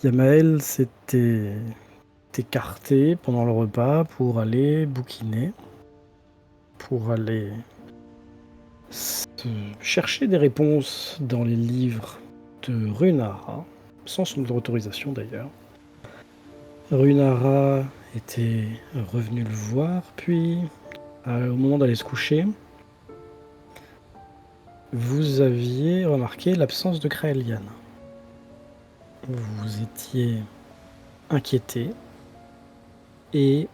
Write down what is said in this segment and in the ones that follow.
Yamael s'était écarté pendant le repas pour aller bouquiner, pour aller chercher des réponses dans les livres de Runara, sans son autorisation d'ailleurs. Runara était revenu le voir, puis au moment d'aller se coucher, vous aviez remarqué l'absence de Kraelian. Vous étiez inquiété et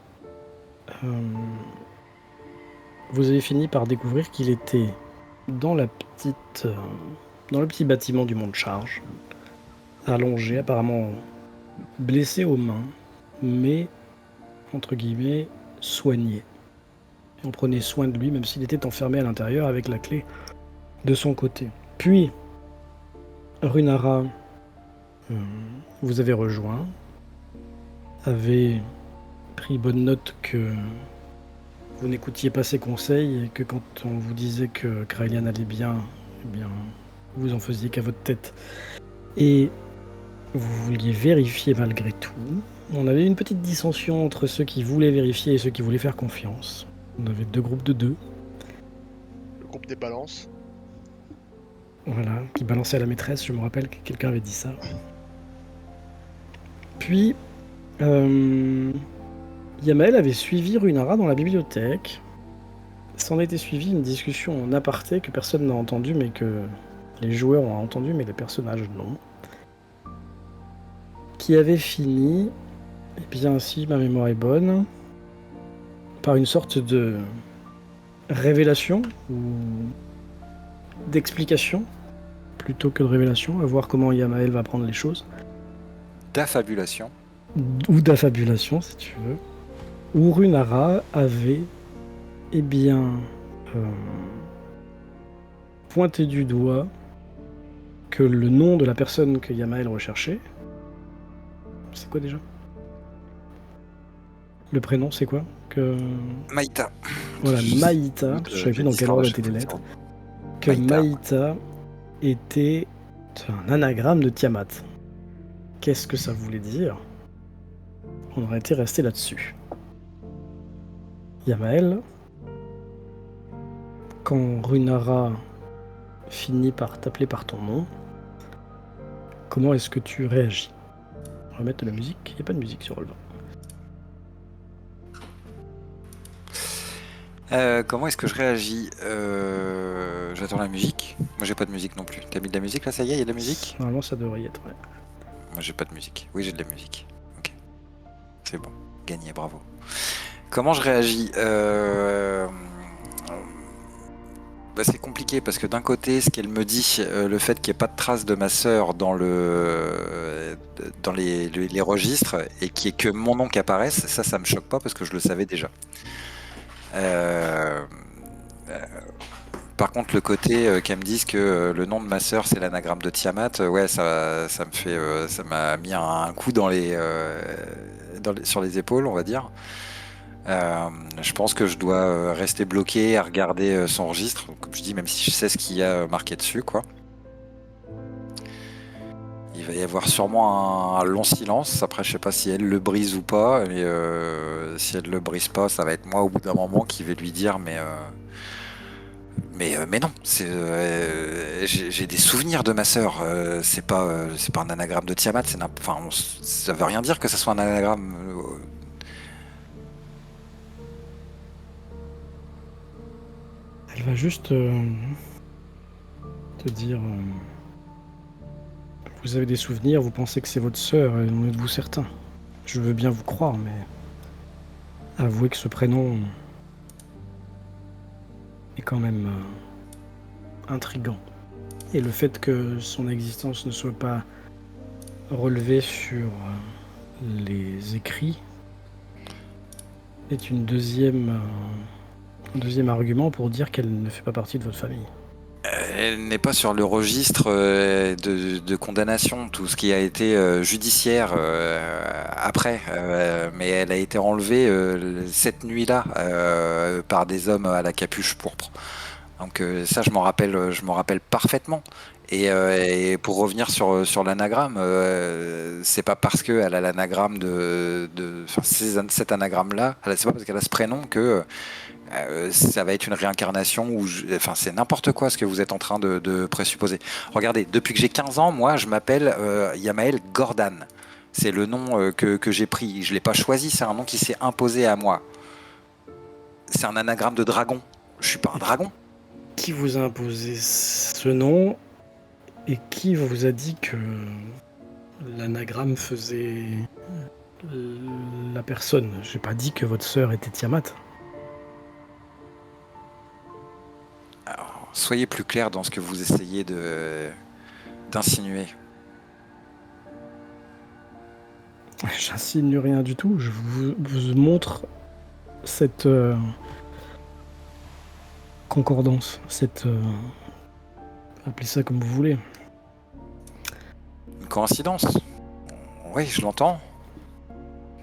vous avez fini par découvrir qu'il était dans le petit bâtiment du Mont de Charge, allongé, apparemment blessé aux mains, mais entre guillemets soigné. Et on prenait soin de lui, même s'il était enfermé à l'intérieur avec la clé de son côté. Puis, Runara vous avez rejoint, avez pris bonne note que vous n'écoutiez pas ses conseils et que quand on vous disait que Kraelian allait bien, eh bien, vous en faisiez qu'à votre tête. Et vous vouliez vérifier malgré tout. On avait une petite dissension entre ceux qui voulaient vérifier et ceux qui voulaient faire confiance. On avait 2 groupes de 2. Le groupe des balances. Voilà, qui balançait à la maîtresse, je me rappelle que quelqu'un avait dit ça. Puis, Yamael avait suivi Runara dans la bibliothèque. S'en était suivi une discussion en aparté que personne n'a entendu, mais que les joueurs ont entendu, mais les personnages non. Qui avait fini, et bien si ma mémoire est bonne, par une sorte de révélation ou d'explication plutôt que de révélation, à voir comment Yamael va prendre les choses. D'affabulation. Ou d'affabulation, si tu veux. Où Runara avait, eh bien, pointé du doigt que le nom de la personne que Yamael recherchait, c'est quoi déjà ? Le prénom, c'est quoi que... Maïta. Voilà, Maïta, je savais plus dans quel ordre étaient les lettres. Que Maïta était un anagramme de Tiamat. Qu'est-ce que ça voulait dire ? On aurait été resté là-dessus. Yamael, quand Runara finit par t'appeler par ton nom, comment est-ce que tu réagis ? On va mettre de la musique. Il n'y a pas de musique sur Roll20. Comment est-ce que je réagis J'attends la musique. Moi j'ai pas de musique non plus. T'as mis de la musique là, ça y est, il y a de la musique ? Normalement ça devrait y être, ouais. Moi j'ai pas de musique. Oui, j'ai de la musique. Ok. C'est bon. Gagné, bravo. Comment je réagis c'est compliqué parce que d'un côté, ce qu'elle me dit, le fait qu'il n'y ait pas de traces de ma sœur dans les registres et qu'il n'y ait que mon nom qui apparaisse, ça me choque pas parce que je le savais déjà. Par contre, le côté qu'elle me dise que le nom de ma sœur c'est l'anagramme de Tiamat, ouais, ça me fait, ça m'a mis un coup sur les épaules, on va dire. Je pense que je dois rester bloqué à regarder son registre, comme je dis, même si je sais ce qu'il y a marqué dessus, quoi. Il va y avoir sûrement un long silence. Après, je sais pas si elle le brise ou pas, mais si elle le brise pas, ça va être moi au bout d'un moment qui vais lui dire, mais non, j'ai des souvenirs de ma sœur. C'est pas un anagramme de Tiamat. Ça veut rien dire que ça soit un anagramme. Elle va juste te dire... vous avez des souvenirs, vous pensez que c'est votre sœur, et en êtes-vous certain ? Je veux bien vous croire, mais... avouez que ce prénom... est quand même intriguant. Et le fait que son existence ne soit pas relevée sur les écrits est un deuxième argument pour dire qu'elle ne fait pas partie de votre famille. Elle n'est pas sur le registre de condamnation, tout ce qui a été judiciaire après, mais elle a été enlevée cette nuit-là par des hommes à la capuche pourpre. Donc ça, je m'en rappelle parfaitement. Et pour revenir sur l'anagramme, c'est pas parce qu'elle a l'anagramme cet anagramme-là, c'est pas parce qu'elle a ce prénom que ça va être une réincarnation enfin, c'est n'importe quoi ce que vous êtes en train de présupposer. Regardez, depuis que j'ai 15 ans, moi, je m'appelle Yamael Gordan. C'est le nom que j'ai pris. Je l'ai pas choisi, c'est un nom qui s'est imposé à moi. C'est un anagramme de dragon. Je suis pas un dragon. Qui vous a imposé ce nom et qui vous a dit que l'anagramme faisait la personne? J'ai pas dit que votre sœur était Tiamat. Alors, soyez plus clair dans ce que vous essayez d'insinuer. J'insinue rien du tout, je vous montre cette concordance, cette... appelez ça comme vous voulez. Une coïncidence. Oui, je l'entends.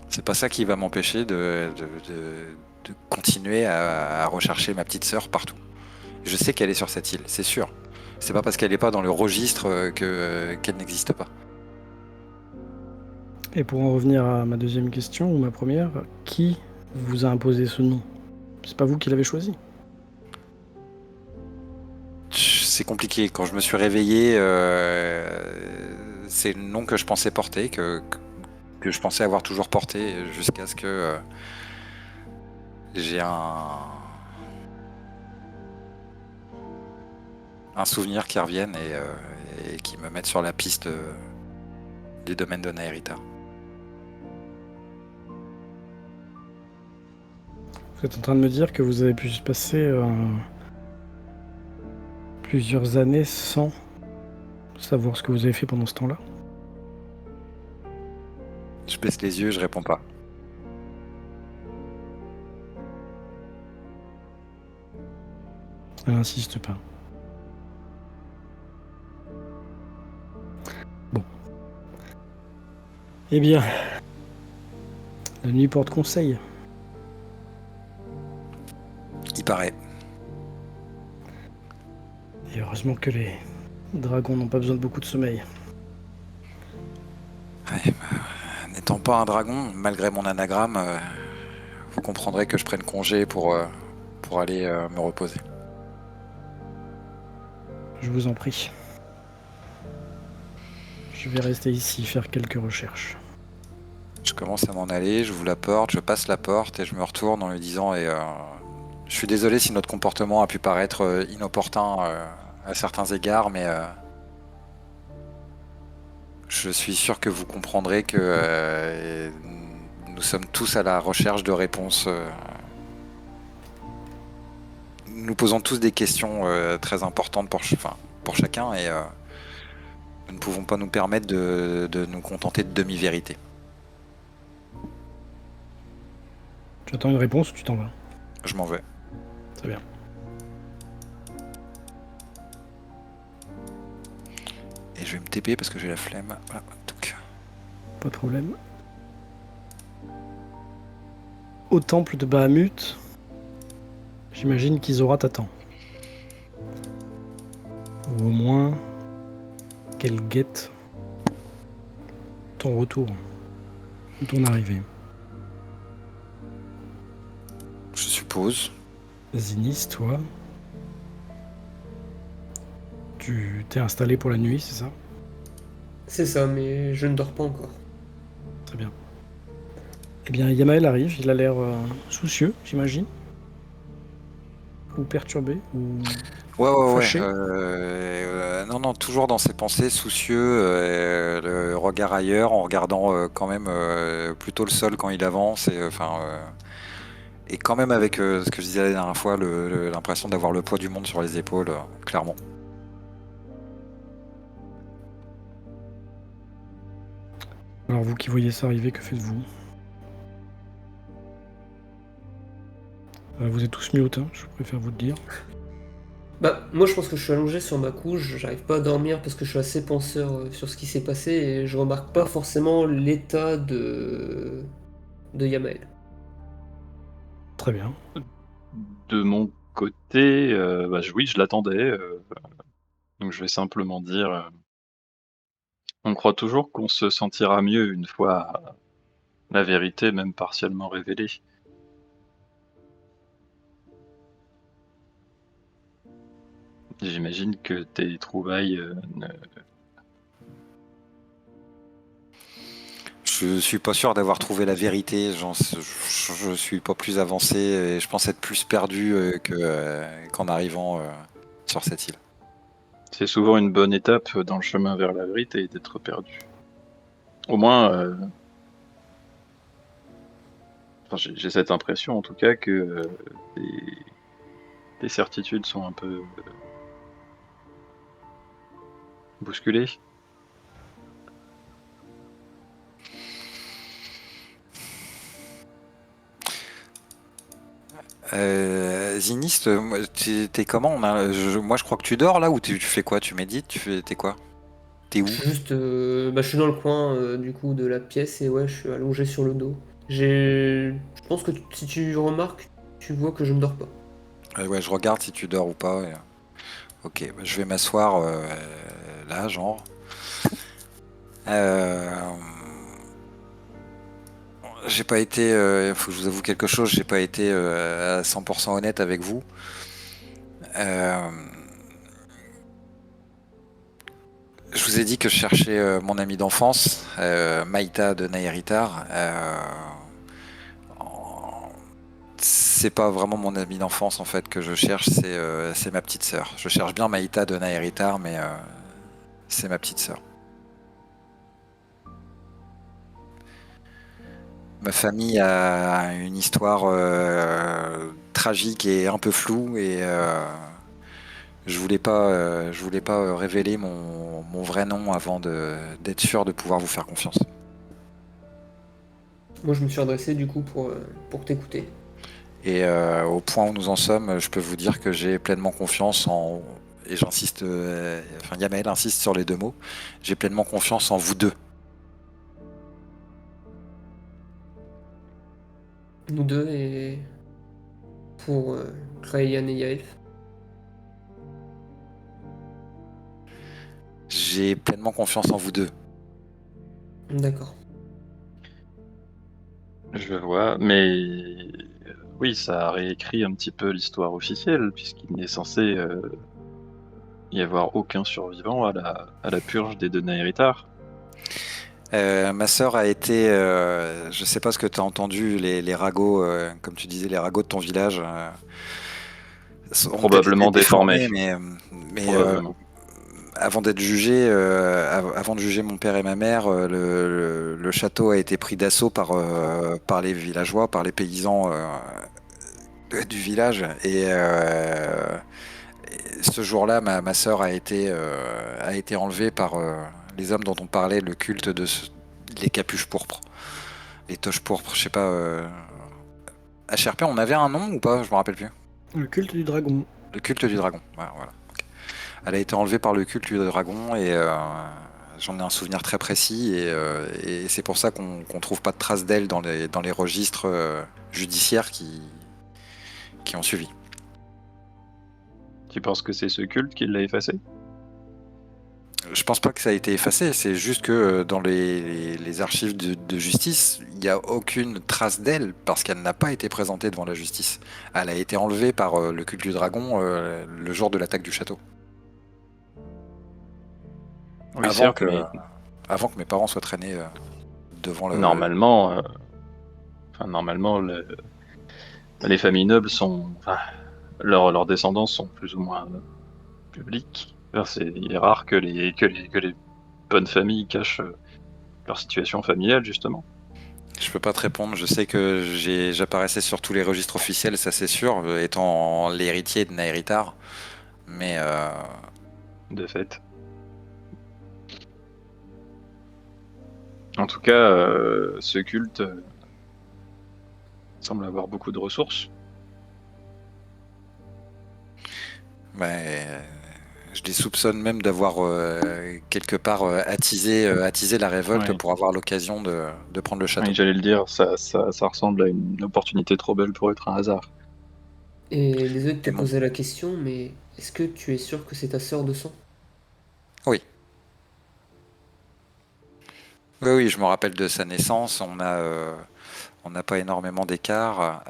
C'est pas ça qui va m'empêcher de continuer à rechercher ma petite sœur partout. Je sais qu'elle est sur cette île, c'est sûr. C'est pas parce qu'elle n'est pas dans le registre qu'elle n'existe pas. Et pour en revenir à ma deuxième question, ou ma première, qui vous a imposé ce nom? C'est pas vous qui l'avez choisi? C'est compliqué. Quand je me suis réveillé, c'est le nom que je pensais porter, que je pensais avoir toujours porté, jusqu'à ce que j'ai un souvenir qui revienne et qui me mette sur la piste des domaines de Naerita. Vous êtes en train de me dire que vous avez pu se passer plusieurs années sans savoir ce que vous avez fait pendant ce temps-là? Je baisse les yeux, je réponds pas. Elle n'insiste pas. Bon. Eh bien, la nuit porte conseil. Il paraît. Et heureusement que les dragons n'ont pas besoin de beaucoup de sommeil. Ouais, n'étant pas un dragon, malgré mon anagramme, vous comprendrez que je prenne congé pour aller me reposer. Je vous en prie. Je vais rester ici, faire quelques recherches. Je commence à m'en aller, je vous la porte, je passe la porte et je me retourne en lui disant je suis désolé si notre comportement a pu paraître inopportun à certains égards, mais je suis sûr que vous comprendrez que nous sommes tous à la recherche de réponses. Nous posons tous des questions très importantes pour chacun et nous ne pouvons pas nous permettre de nous contenter de demi-vérités. Tu attends une réponse ou tu t'en vas? Je m'en vais. Très bien. Et je vais me TP parce que j'ai la flemme. Voilà, donc. Pas de problème. Au temple de Bahamut, j'imagine qu'Izora t'attend. Ou au moins qu'elle guette ton retour, ou ton arrivée. Je suppose. Zinis, toi, tu t'es installé pour la nuit, c'est ça? C'est ça, mais je ne dors pas encore. Très bien. Eh bien, Yamael arrive, il a l'air soucieux, j'imagine. Ou perturbé, ou Ouais. fâché. Non, toujours dans ses pensées, soucieux, le regard ailleurs, en regardant quand même plutôt le sol quand il avance, et quand même avec ce que je disais la dernière fois, l'impression d'avoir le poids du monde sur les épaules, clairement. Alors vous qui voyez ça arriver, que faites-vous? Vous êtes tous mute, hein, je préfère vous le dire. Bah, moi je pense que je suis allongé sur ma couche, j'arrive pas à dormir parce que je suis assez penseur sur ce qui s'est passé et je remarque pas forcément l'état de Yamael. Très bien. De mon côté, oui, je l'attendais. Donc je vais simplement dire, on croit toujours qu'on se sentira mieux une fois la vérité, même partiellement révélée. J'imagine que tes trouvailles Je suis pas sûr d'avoir trouvé la vérité. Je suis pas plus avancé et je pense être plus perdu qu'en arrivant sur cette île. c'est souvent une bonne étape dans le chemin vers la vérité d'être perdu. Au moins, enfin, j'ai cette impression en tout cas que tes certitudes sont un peu bousculées. Ziniste, t'es comment? Moi, je crois que tu dors là ou tu fais quoi? Tu médites? T'es quoi? T'es où? Je suis juste, je suis dans le coin du coup de la pièce et ouais, je suis allongé sur le dos. Je pense que si tu remarques, tu vois que je ne dors pas. Ouais, je regarde si tu dors ou pas. Ok, bah, je vais m'asseoir là, genre. J'ai pas été, faut que je vous avoue quelque chose, j'ai pas été à 100% honnête avec vous. Je vous ai dit que je cherchais mon ami d'enfance, Maïta de Nairitar. C'est pas vraiment mon ami d'enfance en fait que je cherche, c'est ma petite sœur. Je cherche bien Maïta de Nairitar, mais c'est ma petite sœur. Ma famille a une histoire tragique et un peu floue et je voulais pas révéler mon vrai nom avant d'être sûr de pouvoir vous faire confiance. Moi, je me suis adressé du coup pour t'écouter. Et au point où nous en sommes, je peux vous dire que j'ai pleinement confiance en... Et j'insiste, enfin Yamael insiste sur les deux mots, j'ai pleinement confiance en vous deux. Nous deux et pour Ryan et Yaelf. J'ai pleinement confiance en vous deux. D'accord. Je vois, mais oui, ça réécrit un petit peu l'histoire officielle, puisqu'il n'est censé y avoir aucun survivant à la purge des deux Nairitar. Ma sœur a été, je sais pas ce que tu as entendu, les ragots, comme tu disais, les ragots de ton village ont peut-être été Probablement déformés. mais Probablement. avant d'être jugé, avant de juger mon père et ma mère, le château a été pris d'assaut par les villageois, par les paysans du village. Et ce jour-là, ma sœur a été enlevée par les hommes dont on parlait, le culte les capuches pourpres, les toches pourpres, je sais pas. À Sherpé, on avait un nom ou pas? Je me rappelle plus. Le culte du dragon. Le culte du dragon. Voilà. Ok. Elle a été enlevée par le culte du dragon et j'en ai un souvenir très précis et c'est pour ça qu'on trouve pas de traces d'elle dans les registres judiciaires qui ont suivi. Tu penses que c'est ce culte qui l'a effacé? Je pense pas que ça a été effacé, c'est juste que dans les archives de justice, il n'y a aucune trace d'elle parce qu'elle n'a pas été présentée devant la justice. Elle a été enlevée par le culte du dragon le jour de l'attaque du château. Oui, certes, mais Avant que mes parents soient traînés devant le... normalement, les familles nobles leurs descendants sont plus ou moins publics. Il est rare que les bonnes familles cachent leur situation familiale, justement. Je peux pas te répondre, je sais que j'apparaissais sur tous les registres officiels, ça c'est sûr, étant l'héritier de Nairitar, mais De fait. En tout cas, ce culte semble avoir beaucoup de ressources. je les soupçonne même d'avoir quelque part attisé la révolte Ouais. pour avoir l'occasion de prendre le château. Oui, j'allais le dire, ça ressemble à une opportunité trop belle pour être un hasard. Et désolé de te Et mon- poser la question, mais est-ce que tu es sûr que c'est ta sœur de sang? Oui. Oui, je me rappelle de sa naissance. On n'a pas énormément d'écart.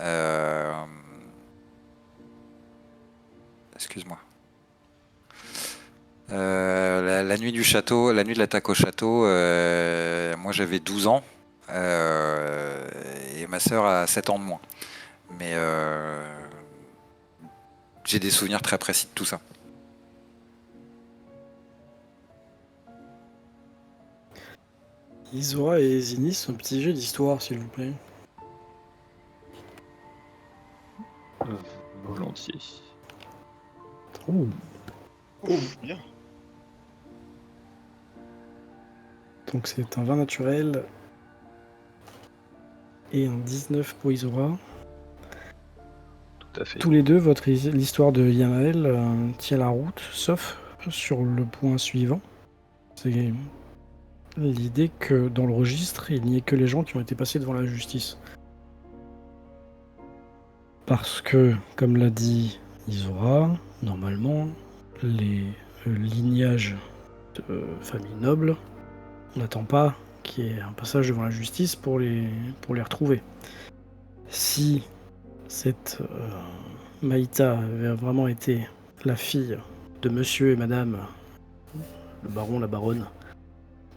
Excuse-moi. La nuit du château, la nuit de l'attaque au château, moi j'avais 12 ans et ma sœur a 7 ans de moins. Mais j'ai des souvenirs très précis de tout ça. Isora et Zinis, un petit jeu d'histoire, s'il vous plaît. Volontiers. Oh. Ouf, bien. Donc c'est un 20 naturel et un 19 pour Isora. Tout à fait. Tous les deux, l'histoire de Yamael tient la route, sauf sur le point suivant. C'est l'idée que dans le registre, il n'y ait que les gens qui ont été passés devant la justice. Parce que, comme l'a dit Isora, normalement, les lignages de familles nobles, on n'attend pas qu'il y ait un passage devant la justice pour les retrouver. Si cette Maïta avait vraiment été la fille de monsieur et madame, le baron, la baronne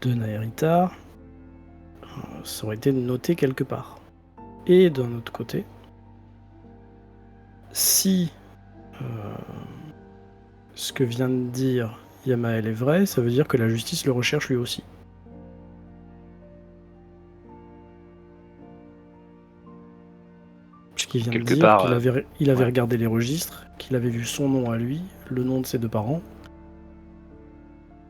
de Naerita, ça aurait été noté quelque part. Et d'un autre côté, si ce que vient de dire Yamael est vrai, ça veut dire que la justice le recherche lui aussi. Puisqu'il vient Quelque de dire part, qu'il avait ouais. regardé les registres, qu'il avait vu son nom à lui, le nom de ses deux parents,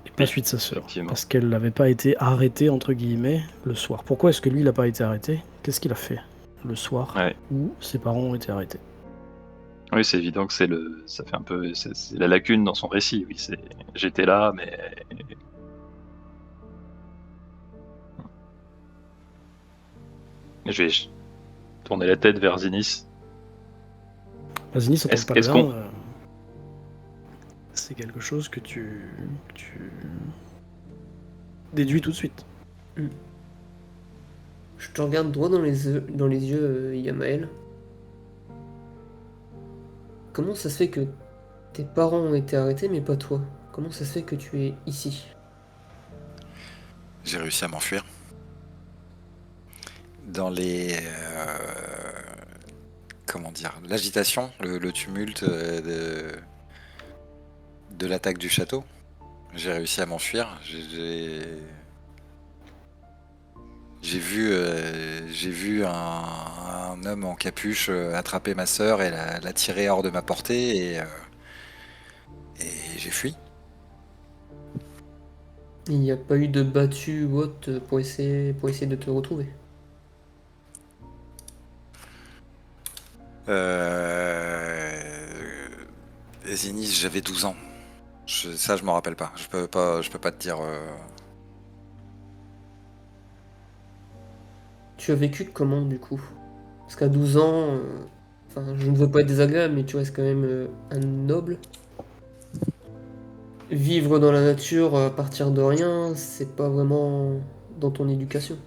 et pas celui de sa sœur. Effectivement. Parce qu'elle n'avait pas été arrêtée, entre guillemets, le soir. Pourquoi est-ce que lui, il n'a pas été arrêté? Qu'est-ce qu'il a fait le soir Ouais. où ses parents ont été arrêtés? Oui, c'est évident que ça fait un peu, c'est la lacune dans son récit. Oui, j'étais là, mais je vais tourner la tête vers Zinis. Zinis, ça tombe Est-ce pas est-ce bien. qu'on, C'est quelque chose que tu déduis tout de suite. Je te regarde droit dans les yeux, Yamael. Comment ça se fait que tes parents ont été arrêtés, mais pas toi? Comment ça se fait que tu es ici? J'ai réussi à m'enfuir. Dans les... comment dire? L'agitation, le tumulte de l'attaque du château. J'ai réussi à m'enfuir. J'ai vu un homme en capuche attraper ma sœur et la tirer hors de ma portée et j'ai fui. Il n'y a pas eu de battue ou autre pour essayer de te retrouver. Zinis, j'avais 12 ans. Ça, je m'en rappelle pas. Je peux pas te dire. Tu as vécu comment du coup? Parce qu'à 12 ans, enfin, je ne veux pas être désagréable, mais tu restes quand même un noble. Vivre dans la nature à partir de rien, c'est pas vraiment dans ton éducation.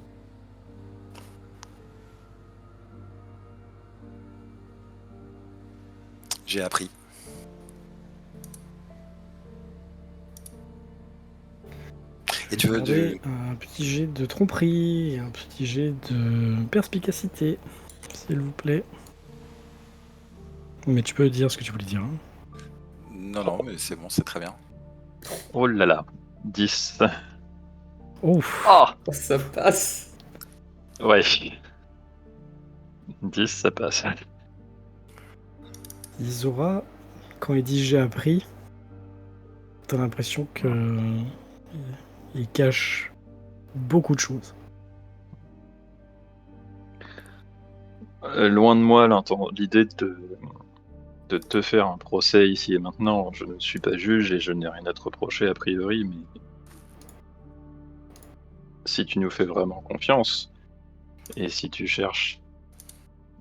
J'ai appris. Et tu veux Demandez un petit jet de tromperie et un petit jet de perspicacité, s'il vous plaît. Mais tu peux dire ce que tu voulais dire. Hein. Non, mais c'est bon, c'est très bien. oh là là, 10. Ouf. Ah, Ça passe. ouais. 10, ça passe. Isora, quand il dit j'ai appris, t'as l'impression que il cache beaucoup de choses. Loin de moi l'idée de te faire un procès ici et maintenant. Je ne suis pas juge et je n'ai rien à te reprocher a priori, mais si tu nous fais vraiment confiance, et si tu cherches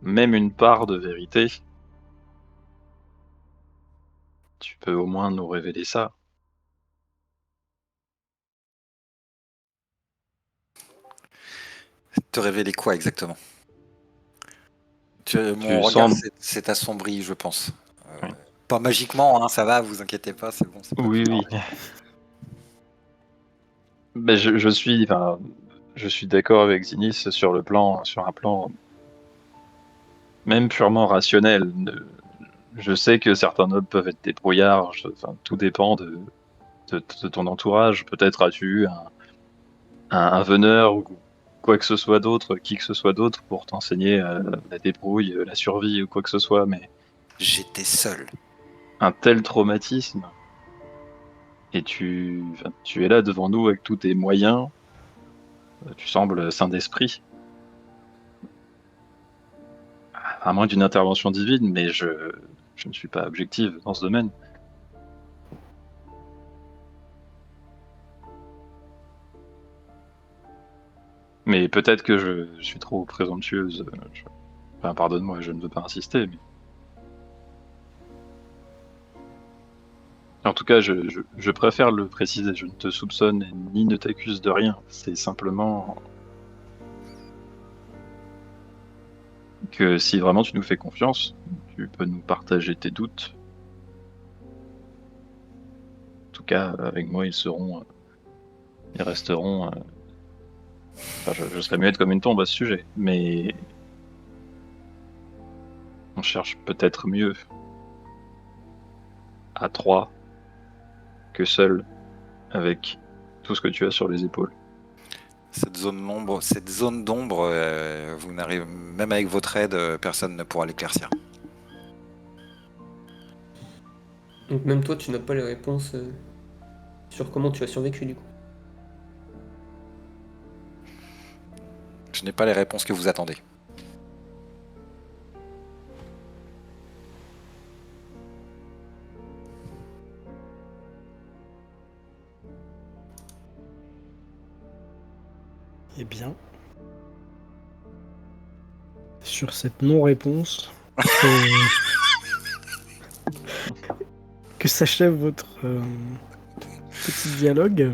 même une part de vérité, tu peux au moins nous révéler ça. Te révéler quoi exactement? Mon Tu regard sembles- s'est assombri, je pense. Oui. Pas magiquement, hein, ça va, vous inquiétez pas, c'est bon. C'est pas Oui, plus oui. grave. Mais je suis d'accord avec Zinis sur un plan même purement rationnel. Je sais que certains nobles peuvent être débrouillards. Tout dépend de ton entourage. Peut-être as-tu eu un veneur ou quoi que ce soit d'autre, qui que ce soit d'autre, pour t'enseigner la débrouille, la survie ou quoi que ce soit. Mais J'étais seul. un tel traumatisme, et tu es là devant nous avec tous tes moyens, tu sembles sain d'esprit. À moins d'une intervention divine, mais je ne suis pas objective dans ce domaine. Mais peut-être que je suis trop présomptueuse. Enfin, pardonne-moi, je ne veux pas insister. Mais... En tout cas, je préfère le préciser. Je ne te soupçonne ni ne t'accuse de rien. C'est simplement que si vraiment tu nous fais confiance, tu peux nous partager tes doutes. En tout cas, avec moi, ils resteront. Enfin, je serais muette comme une tombe à ce sujet, mais on cherche peut-être mieux à 3 que seul, avec tout ce que tu as sur les épaules. Cette zone d'ombre, vous n'arrivez même avec votre aide, personne ne pourra l'éclaircir. Donc même toi, tu n'as pas les réponses sur comment tu as survécu du coup. Je n'ai pas les réponses que vous attendez. Eh bien, sur cette non-réponse, que s'achève votre petit dialogue.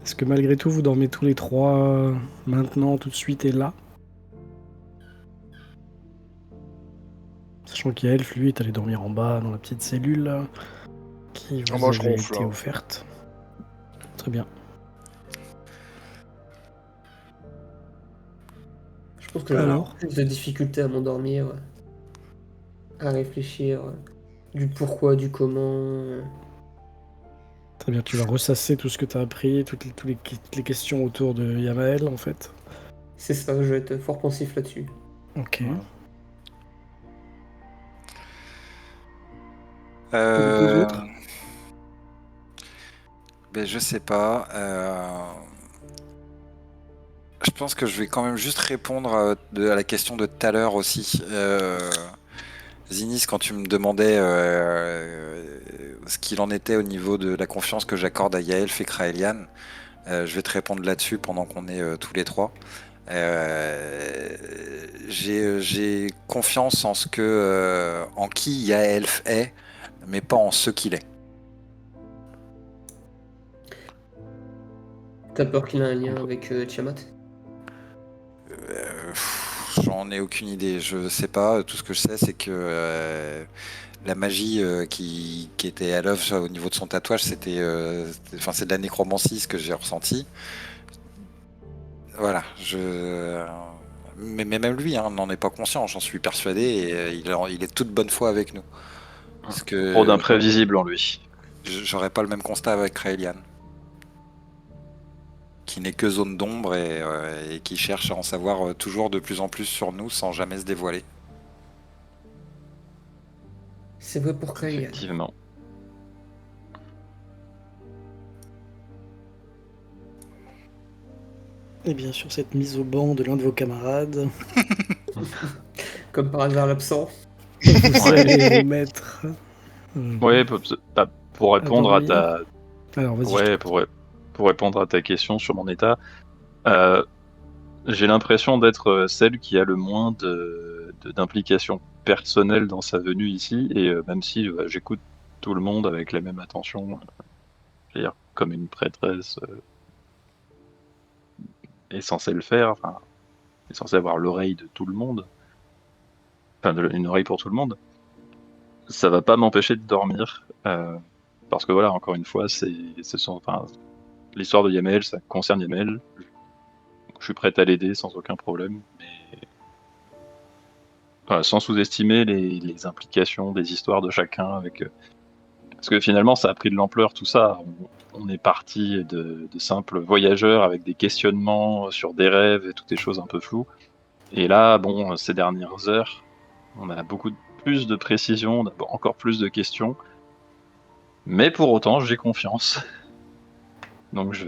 Est-ce que malgré tout, vous dormez tous les trois maintenant, tout de suite et là? Sachant qu'Elf, lui, est allé dormir en bas dans la petite cellule là, qui vous moi, je avait ronfle, été hein. offerte. Très bien. Je pense que j'aurai Alors plus de difficultés à m'endormir, à réfléchir du pourquoi, du comment. Très bien, tu vas ressasser tout ce que tu as appris, toutes les questions autour de Yamael, en fait. C'est ça, je vais être fort pensif là-dessus. Ok. Les deux autres Ben, je sais pas. Je pense que je vais quand même juste répondre à la question de tout à l'heure aussi. Zinis, quand tu me demandais ce qu'il en était au niveau de la confiance que j'accorde à Yael et Kraelian, je vais te répondre là-dessus pendant qu'on est tous les trois. J'ai confiance en en qui Yael est, mais pas en ce qu'il est. T'as peur qu'il ait un lien avec Tiamat? J'en ai aucune idée, je sais pas. Tout ce que je sais, c'est que la magie qui était à l'œuvre au niveau de son tatouage, c'est de la nécromancie, ce que j'ai ressenti. Voilà, mais même lui n'en est pas conscient, j'en suis persuadé, et il est de toute bonne foi avec nous. Parce que Trop d'imprévisible en lui. j'aurais pas le même constat avec Kraelian, qui n'est que zone d'ombre et qui cherche à en savoir toujours de plus en plus sur nous sans jamais se dévoiler. C'est vrai pour Kraelian. Effectivement. Et bien sûr, cette mise au banc de l'un de vos camarades, Comme par hasard l'absent. vous allez vous mettre... Ouais, pour répondre à ta... Alors, vas-y. Ouais, pour répondre à ta question sur mon état, j'ai l'impression d'être celle qui a le moins d'implication personnelle dans sa venue ici, et même si j'écoute tout le monde avec la même attention, je veux dire, comme une prêtresse est censé le faire, enfin, est censé avoir l'oreille de tout le monde, enfin une oreille pour tout le monde, ça va pas m'empêcher de dormir. Parce que voilà, encore une fois, l'histoire de Yamael, ça concerne Yamael. Je suis prêt à l'aider sans aucun problème, mais sans sous-estimer les implications des histoires de chacun. Parce que finalement, ça a pris de l'ampleur, tout ça. On est parti de simples voyageurs avec des questionnements sur des rêves et toutes des choses un peu floues. Et là, bon, ces dernières heures, on a plus de précision, on a encore plus de questions. Mais pour autant, j'ai confiance. Donc je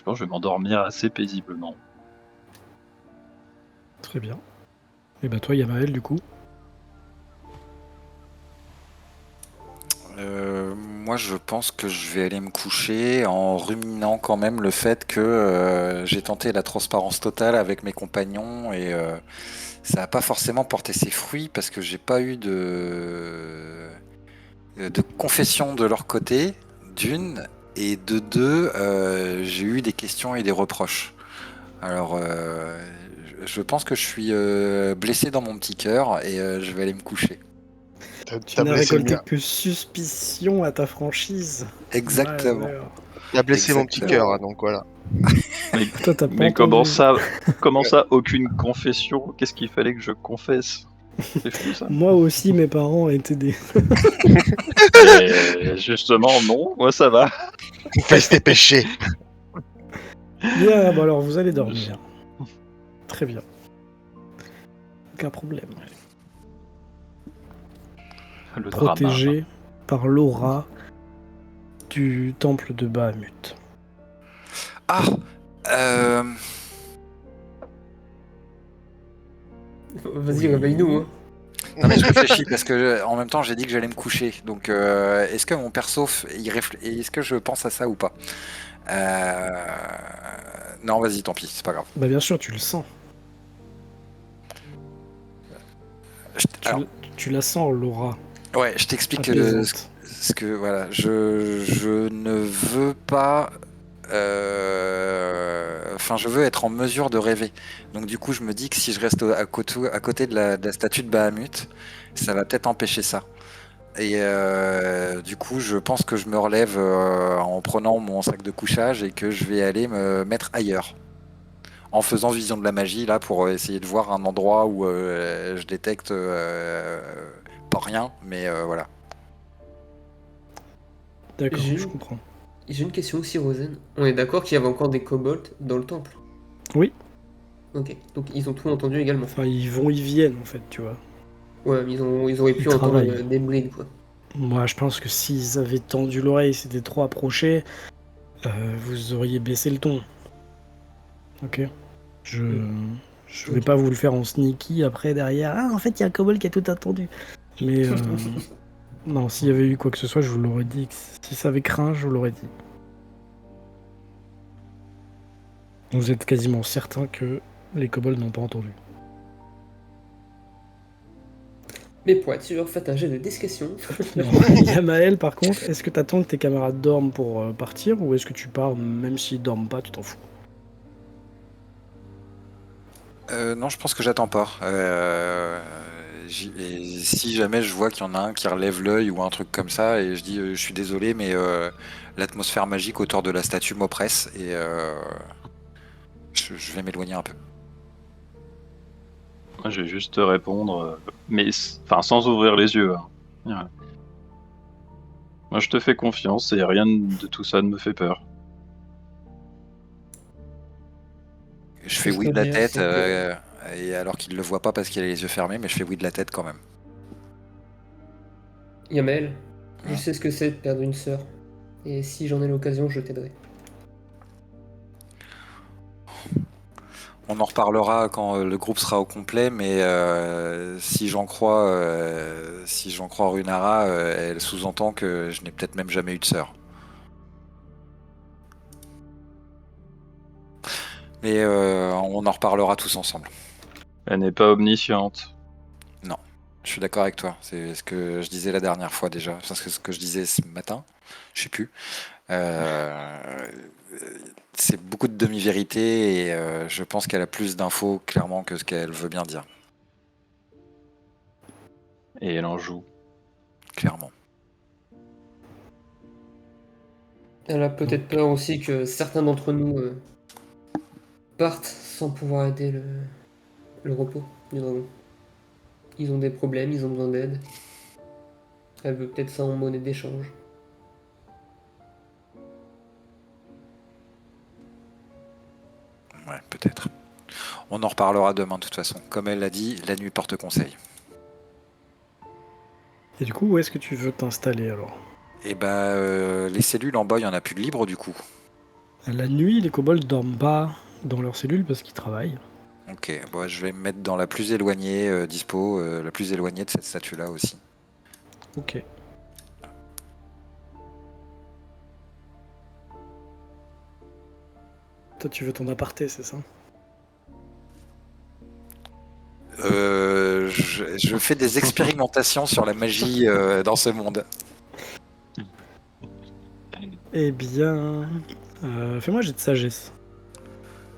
pense que je vais m'endormir assez paisiblement. Très bien. Et bah toi, Yamael, du coup. Moi, je pense que je vais aller me coucher en ruminant quand même le fait que j'ai tenté la transparence totale avec mes compagnons et ça n'a pas forcément porté ses fruits parce que j'ai pas eu de confession de leur côté, d'une, et de deux, j'ai eu des questions et des reproches. Alors, je pense que je suis blessé dans mon petit cœur et je vais aller me coucher. Tu n'as récolté que suspicion à ta franchise. Exactement. Il a blessé mon petit cœur, hein, donc voilà. Toi, t'as pas Mais comment entendu. ça, aucune confession? Qu'est-ce qu'il fallait que je confesse? C'est fou ça. Moi aussi, mes parents étaient des... Et justement, non, moi ça va. Confesse tes péchés. Bien, bon alors vous allez dormir. Très bien. Aucun problème. Le Protégé par l'aura du temple de Bahamut. Ah Vas-y, réveille-nous. Hein. Non mais je réfléchis parce que en même temps j'ai dit que j'allais me coucher. Donc est-ce que mon perso, est-ce que je pense à ça ou pas? Non vas-y tant pis, c'est pas grave. Bah bien sûr, tu le sens. Alors, Tu la sens, l'aura. ouais, je t'explique apaisante. ce que voilà, je ne veux pas. Enfin, je veux être en mesure de rêver. Donc du coup, je me dis que si je reste à côté de la statue de Bahamut, ça va peut-être empêcher ça. Et du coup, je pense que je me relève en prenant mon sac de couchage et que je vais aller me mettre ailleurs. En faisant vision de la magie, là, pour essayer de voir un endroit où je détecte pas rien, mais voilà. D'accord, J'ai- je comprends. J'ai une question aussi, Rosen. On est d'accord qu'il y avait encore des kobolds dans le temple? Oui. Ok, donc ils ont tout entendu également. Enfin, ils viennent en fait, tu vois. Ouais, mais ils auraient pu Ils entendre travaillent. des brides, quoi. Moi, je pense que s'ils avaient tendu l'oreille, s'étaient trop approchés, vous auriez baissé le ton. Ok. Je vais pas vous le faire en sneaky après derrière. Ah, en fait, il y a un kobold qui a tout entendu. Mais non, s'il y avait eu quoi que ce soit, je vous l'aurais dit. Si ça avait craint, je vous l'aurais dit. Vous êtes quasiment certain que les kobolds n'ont pas entendu. Mais pour être sûr, faites un jet de discrétion. Non. Yamael, par contre, est-ce que t'attends que tes camarades dorment pour partir ou est-ce que tu pars même s'ils dorment pas, tu t'en fous? Non, je pense que j'attends pas. Et si jamais je vois qu'il y en a un qui relève l'œil ou un truc comme ça, et je dis je suis désolé, mais l'atmosphère magique autour de la statue m'oppresse et je vais m'éloigner un peu. Je vais juste te répondre, mais sans ouvrir les yeux. Hein. Ouais. Moi, je te fais confiance et rien de tout ça ne me fait peur. Je fais oui de la C'est-à-dire, tête, c'est que- et alors qu'il le voit pas parce qu'il a les yeux fermés, mais je fais oui de la tête quand même. Yamael, je Hein? sais ce que c'est de perdre une sœur. Et si j'en ai l'occasion, je t'aiderai. On en reparlera quand le groupe sera au complet, mais si j'en crois Runara, elle sous-entend que je n'ai peut-être même jamais eu de sœur. Mais on en reparlera tous ensemble. Elle n'est pas omnisciente. Non, je suis d'accord avec toi. C'est ce que je disais la dernière fois déjà. Enfin, c'est ce que je disais ce matin. Je sais plus. Euh, c'est beaucoup de demi-vérité et je pense qu'elle a plus d'infos clairement que ce qu'elle veut bien dire, Et elle en joue. clairement. Elle a peut-être peur aussi que certains d'entre nous partent sans pouvoir aider le repos du dragon. Ils ont des problèmes, ils ont besoin d'aide. Elle veut peut-être ça en monnaie d'échange. Ouais, peut-être. On en reparlera demain de toute façon. Comme elle l'a dit, la nuit porte conseil. Et du coup, où est-ce que tu veux t'installer alors? Et les cellules en bas, il n'y en a plus de libre du coup. La nuit, les kobolds dorment pas dans leurs cellules parce qu'ils travaillent. Ok, bon, je vais me mettre dans la plus éloignée la plus éloignée de cette statue-là aussi. Ok. Toi, tu veux ton aparté, c'est ça? Je fais des expérimentations sur la magie dans ce monde. Eh bien, fais-moi jet de sagesse.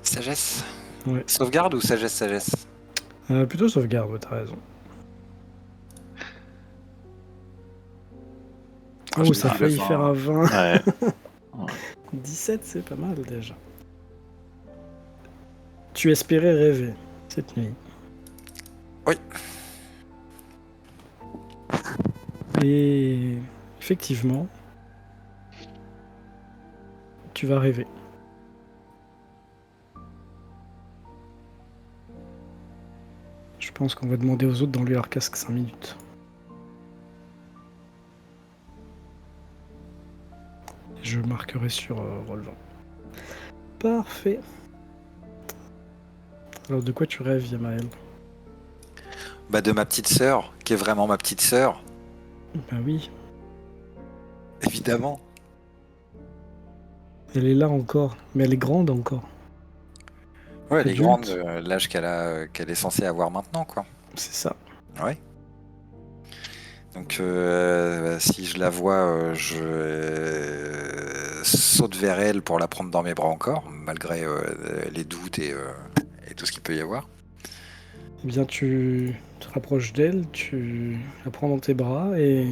Sagesse? Ouais. Sauvegarde ou sagesse? Plutôt sauvegarde, ouais, t'as raison. Oh, Oh, j'ai ça a dit failli le faire un 20. Ouais. 17, c'est pas mal déjà. Tu espérais rêver cette nuit. Oui. Et effectivement, tu vas rêver. Je pense qu'on va demander aux autres d'enlever leur casque 5 minutes. Je marquerai sur Roll20. Parfait. Alors de quoi tu rêves, Yamael? Bah de ma petite sœur, qui est vraiment ma petite sœur, Bah oui, évidemment. elle est là encore, mais elle est grande encore. Ouais, elle est Adulte. grande, l'âge qu'elle est censée avoir maintenant, quoi. C'est ça. Ouais. Donc si je la vois, je saute vers elle pour la prendre dans mes bras encore, malgré les doutes et tout ce qu'il peut y avoir. Eh bien, tu te rapproches d'elle, tu la prends dans tes bras et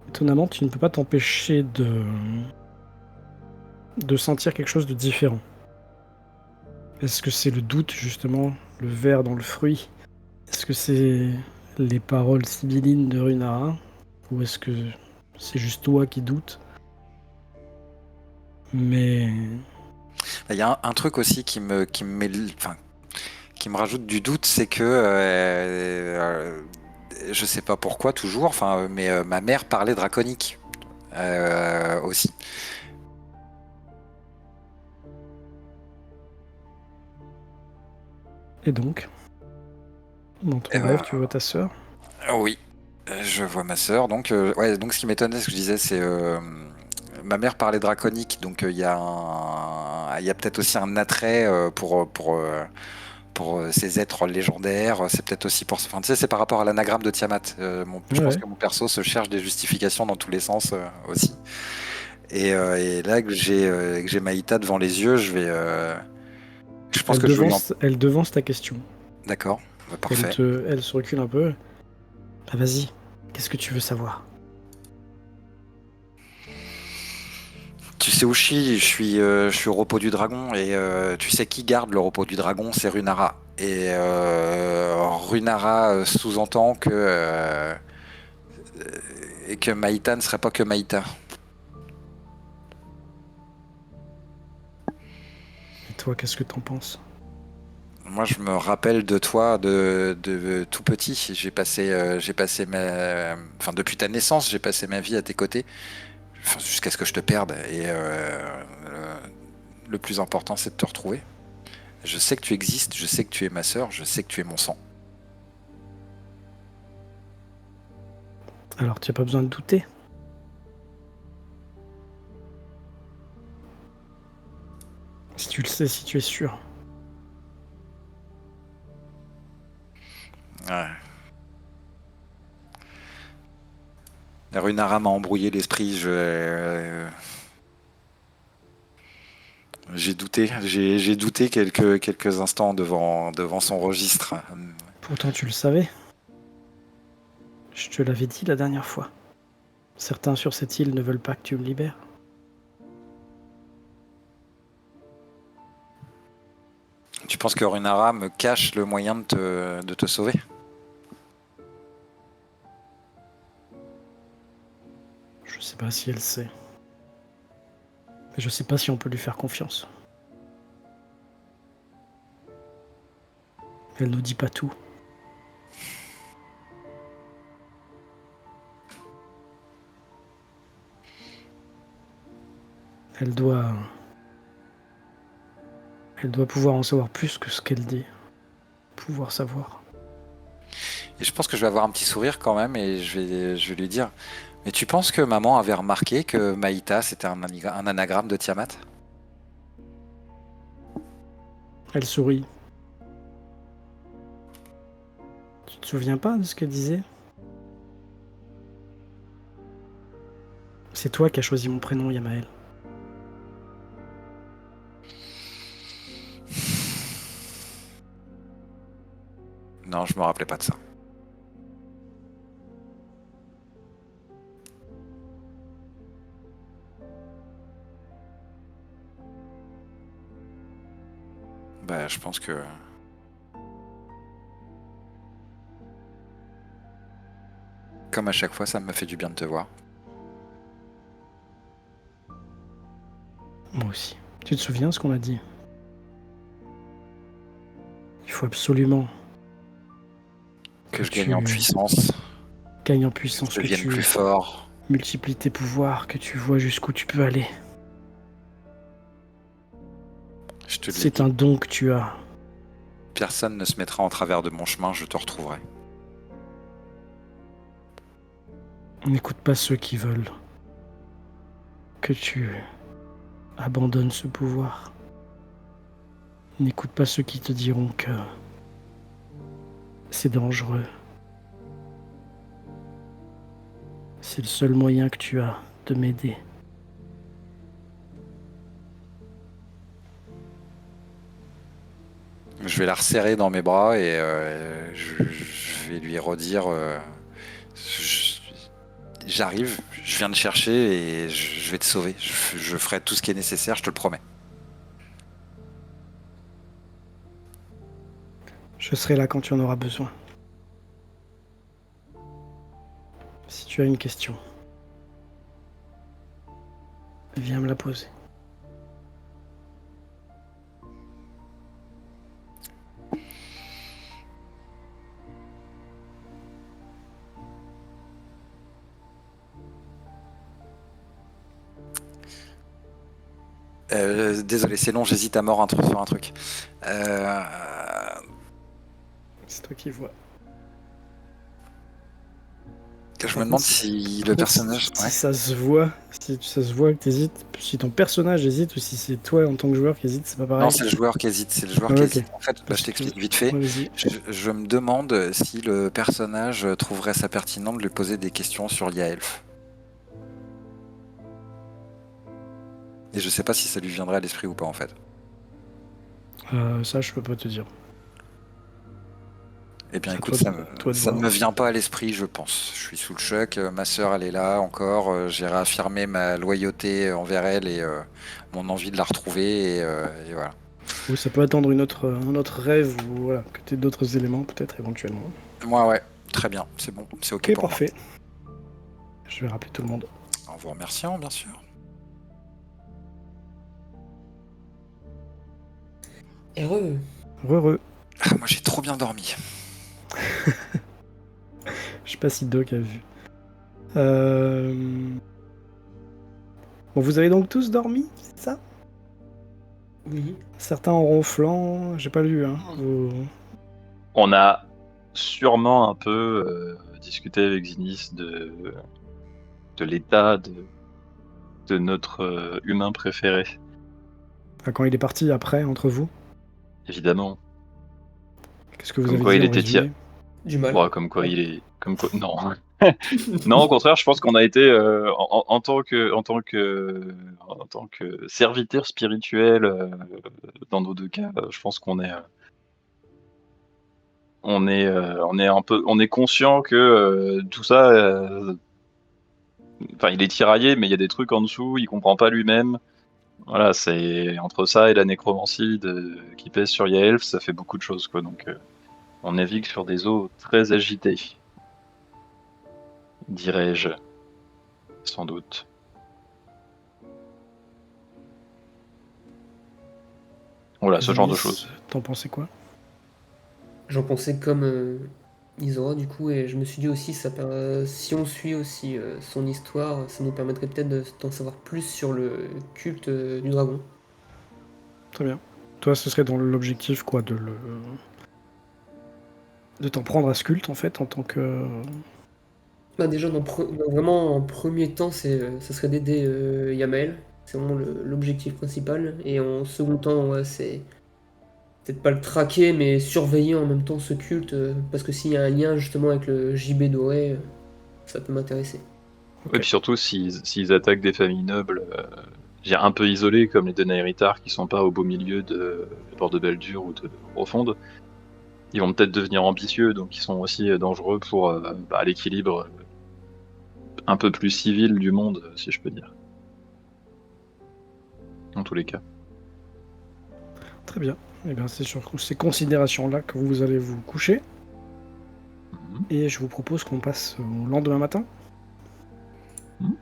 étonnamment, tu ne peux pas t'empêcher de sentir quelque chose de différent. Est-ce que c'est le doute, justement, le ver dans le fruit? Est-ce que c'est les paroles sibyllines de Runara? Ou est-ce que c'est juste toi qui doutes? Mais Il y a un truc aussi qui me rajoute du doute, c'est que je sais pas pourquoi toujours, mais ma mère parlait draconique aussi. et donc, dans ton Eh ben, rêve, tu vois ta sœur? oui, je vois ma sœur. Donc, donc ce qui m'étonnait, ce que je disais, c'est ma mère parlait draconique, donc il y a peut-être aussi un attrait pour ces êtres légendaires. C'est peut-être aussi tu sais, c'est par rapport à l'anagramme de Tiamat. Je pense Ouais. que mon perso se cherche des justifications dans tous les sens aussi. Et là que j'ai Maïta devant les yeux, je pense que je vais lui en... Elle devance ta question. D'accord, bah, parfait. Elle se recule un peu. Bah vas-y, qu'est-ce que tu veux savoir? Tu sais, Ushi, je suis au repos du dragon et tu sais qui garde le repos du dragon, c'est Runara. Et Runara sous-entend et que Maïta ne serait pas que Maïta. Et toi, qu'est-ce que t'en penses? Moi, je me rappelle de toi de tout petit. J'ai passé enfin, depuis ta naissance, j'ai passé ma vie à tes côtés, enfin, jusqu'à ce que je te perde. Et le plus important, c'est de te retrouver. Je sais que tu existes, je sais que tu es ma sœur, je sais que tu es mon sang. Alors, tu n'as pas besoin de douter. Si tu le sais, si tu es sûr. Ouais. Runara m'a embrouillé l'esprit. J'ai douté. J'ai douté quelques instants devant son registre. Pourtant, tu le savais. Je te l'avais dit la dernière fois. Certains sur cette île ne veulent pas que tu me libères. Tu penses que Runara me cache le moyen de te sauver? Je sais pas si elle sait. Mais je sais pas si on peut lui faire confiance. Elle nous dit pas tout. Elle doit pouvoir en savoir plus que ce qu'elle dit. Pouvoir savoir. Et je pense que je vais avoir un petit sourire quand même et je vais lui dire. Mais tu penses que maman avait remarqué que Maïta c'était un anagramme de Tiamat? Elle sourit. Tu te souviens pas de ce qu'elle disait? C'est toi qui as choisi mon prénom, Yamael. Non, je me rappelais pas de ça. Bah, je pense que... Comme à chaque fois, ça me fait du bien de te voir. Moi aussi. Tu te souviens ce qu'on a dit? Il faut absolument Que je gagne en puissance, Gagne en puissance, que je que devienne tu plus fort. multiplies tes pouvoirs, que tu vois jusqu'où tu peux aller. Je te le dis, C'est un don que tu as. personne ne se mettra en travers de mon chemin, je te retrouverai. N'écoute pas ceux qui veulent que tu abandonnes ce pouvoir. N'écoute pas ceux qui te diront que c'est dangereux. C'est le seul moyen que tu as de m'aider. Je vais la resserrer dans mes bras et je vais lui redire j'arrive, je viens te chercher et je vais te sauver. Je ferai tout ce qui est nécessaire, je te le promets. Je serai là quand tu en auras besoin. Si tu as une question, viens me la poser. Désolé, c'est long, j'hésite à mort sur un truc. C'est toi qui vois. Je me demande si le personnage... Si Ouais. ça se voit, si ça se voit que t'hésites, si ton personnage hésite ou si c'est toi en tant que joueur qui hésite, c'est pas pareil. Non, c'est le joueur qui hésite, c'est le joueur Ah, qui ok. hésite. En fait, bah, je t'explique vite fait. Ouais, vas-y. Je me demande si le personnage trouverait ça pertinent de lui poser des questions sur l'IA-Elf. Et je sais pas si ça lui viendrait à l'esprit ou pas en fait. Ça, je peux pas te dire. Eh bien C'est à écoute, toi de ça ne voir. me vient pas à l'esprit, je pense. Je suis sous le choc, ma sœur elle est là encore, j'ai réaffirmé ma loyauté envers elle et mon envie de la retrouver et voilà. Ou ça peut attendre un autre rêve ou voilà, que t'aies d'autres éléments peut-être éventuellement. Moi ouais, très bien, c'est bon, c'est ok Ok, pour parfait. Je vais rappeler tout le monde. moi. En vous remerciant bien sûr. Heureux. Heureux. Ah, moi j'ai trop bien dormi. Je sais pas si Doc a vu. Bon, vous avez donc tous dormi, c'est ça? Oui. Certains en ronflant, j'ai pas lu, hein. On a sûrement un peu discuté avec Zinis de l'état de notre humain préféré, Enfin, quand il est parti après, entre vous, évidemment. qu'est-ce que vous Comme avez quoi dit il en était résumé? Du mal. Bon, comme quoi il est... Comme quoi... Non, Non, au contraire, je pense qu'on a été en tant que serviteur spirituel dans nos deux cas. Je pense on est conscient que tout ça, enfin, il est tiraillé, mais il y a des trucs en dessous, il comprend pas lui-même. Voilà, c'est entre ça et la nécromancie qui pèse sur Yaelf, ça fait beaucoup de choses, quoi. Donc, on navigue sur des eaux très agitées, dirais-je, sans doute. Voilà, ce genre de Zémis, choses. T'en pensais quoi? J'en pensais comme Isora du coup, et je me suis dit aussi, si on suit aussi son histoire, ça nous permettrait peut-être d'en savoir plus sur le culte du dragon. Très bien. Toi, ce serait dans l'objectif quoi de t'en prendre à ce culte en fait en tant que. Bah déjà, vraiment en premier temps, ça serait d'aider Yamael. C'est vraiment l'objectif principal. Et en second temps, ouais, c'est peut-être pas le traquer, mais surveiller en même temps ce culte. Parce que s'il y a un lien justement avec le JB doré, ça peut m'intéresser. Ok. Et puis surtout, s'ils attaquent des familles nobles, un peu isolées, comme les Denairitar, qui sont pas au beau milieu de Port de Beldur ou de Profonde, ils vont peut-être devenir ambitieux, donc ils sont aussi dangereux pour l'équilibre un peu plus civil du monde, si je peux dire. En tous les cas. Très bien. Et bien, c'est sur ces considérations-là que vous allez vous coucher. Mhm. Et je vous propose qu'on passe au lendemain matin. Mhm.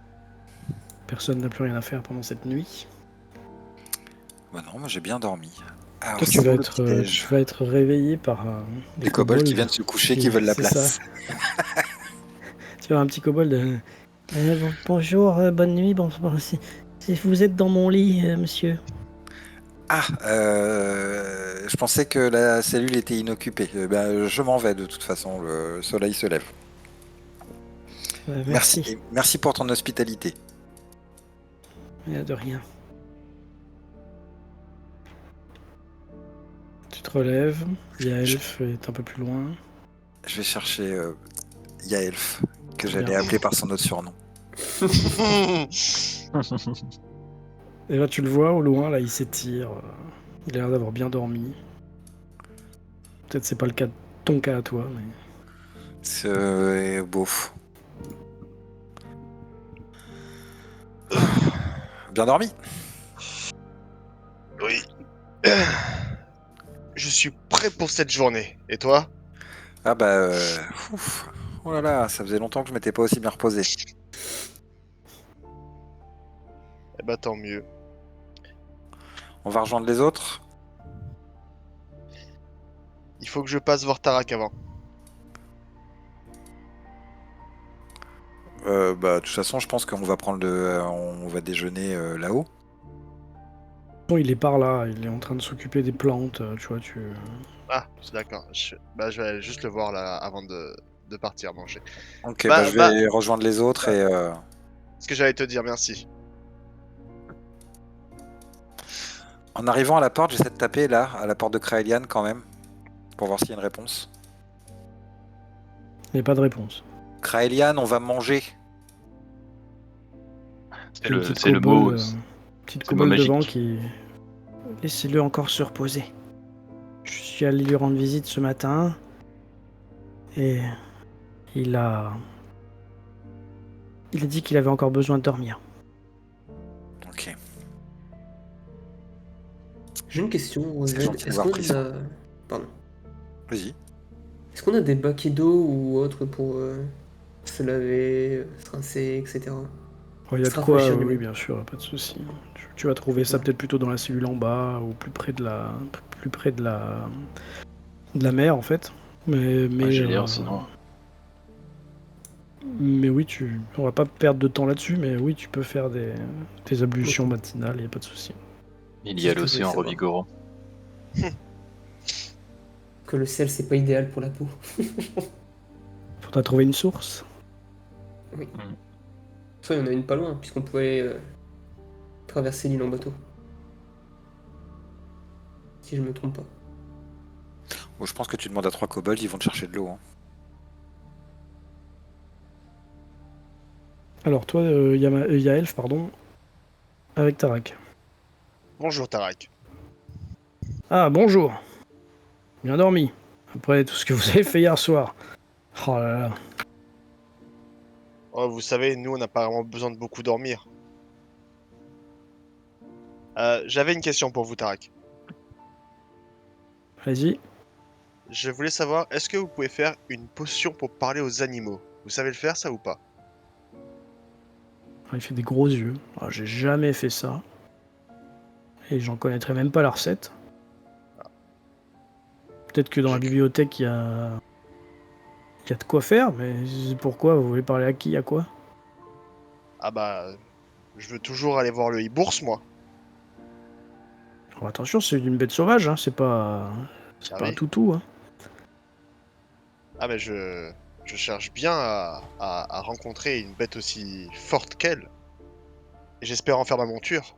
Personne n'a plus rien à faire pendant cette nuit. Bah non, moi j'ai bien dormi. Alors, Toi, c'est où le petit-déj tu vas être réveillé par Des kobolds qui viennent se coucher, qui veulent la c'est place. ça. Tu as un petit kobold. Bonjour, bonne nuit. Bon, si vous êtes dans mon lit, monsieur. Ah, je pensais que la cellule était inoccupée. Ben, je m'en vais de toute façon, le soleil se lève. Merci. Merci. Merci pour ton hospitalité. De rien. Tu te relèves. Yaelf est un peu plus loin. Je vais chercher Yaelf, que Très j'allais bien. appeler par son autre surnom. Et là, tu le vois au loin, là, il s'étire. Il a l'air d'avoir bien dormi. Peut-être c'est pas le cas de ton cas à toi, mais. C'est beauf. Bien dormi? Oui. Je suis prêt pour cette journée. Et toi? Ah bah, ouf. Oh là là, ça faisait longtemps que je m'étais pas aussi bien reposé. Eh bah tant mieux. On va rejoindre les autres? Il faut que je passe voir Tarak avant. De toute façon, je pense qu'on va on va déjeuner là-haut. Bon, il est par là, il est en train de s'occuper des plantes, tu vois, Ah, d'accord. Je vais juste le voir là avant de partir manger. Ok, Bah, je bah, vais rejoindre les autres et ce que j'allais te dire, merci. en arrivant à la porte, j'essaie de taper là, à la porte de Kraelian quand même, pour voir s'il y a une réponse. Il n'y a pas de réponse. Kraelian, on va manger. C'est Une le, petite c'est le kobold, mot, petite c'est le mot kobold devant magique. qui. Laissez-le encore se reposer. Je suis allé lui rendre visite ce matin. Et. Il a. Il a dit qu'il avait encore besoin de dormir. Ok. J'ai une question, C'est Rosel. gentil d'avoir pris soin. Pardon. Vas-y. Est-ce qu'on a des baquets d'eau ou autre pour se laver, se rincer, etc. Oh, il y a Se de quoi, rafraîchir du oui, moins. bien sûr, pas de souci. Tu vas trouver ça Ouais. peut-être plutôt dans la cellule en bas ou plus près de la mer en fait. J'allais dire, sinon. Mais oui, on va pas perdre de temps là-dessus, mais oui, tu peux faire tes ablutions Ok. matinales, il n'y a pas de souci. Il y C'est a ce que je voulais l'océan savoir. revigorant. Que le sel, c'est pas idéal pour la peau. Faudra trouver une source. Oui. Enfin, il y en a une pas loin, puisqu'on pouvait traverser l'île en bateau. Si je me trompe pas. Bon, je pense que tu demandes à 3 kobolds, ils vont te chercher de l'eau. Hein. Alors toi, il y a Elf, pardon, avec Tarak. Bonjour Tarak. Ah, bonjour. Bien dormi. Après tout ce que vous avez fait hier soir. Oh là là. Oh, vous savez, nous, on n'a pas vraiment besoin de beaucoup dormir. J'avais une question pour vous, Tarak. Vas-y. Je voulais savoir, est-ce que vous pouvez faire une potion pour parler aux animaux? Vous savez le faire, ça ou pas? Ah, il fait des gros yeux. Ah, j'ai jamais fait ça. Et j'en connaîtrais même pas la recette. Peut-être que dans la J'ai- bibliothèque, il y a de quoi faire, mais pourquoi? Vous voulez parler à qui? À quoi? Ah bah, je veux toujours aller voir le hibours, moi. Alors, attention, c'est une bête sauvage, hein. C'est Ah pas un oui. toutou, hein. Ah mais je cherche bien à rencontrer une bête aussi forte qu'elle. Et j'espère en faire ma monture.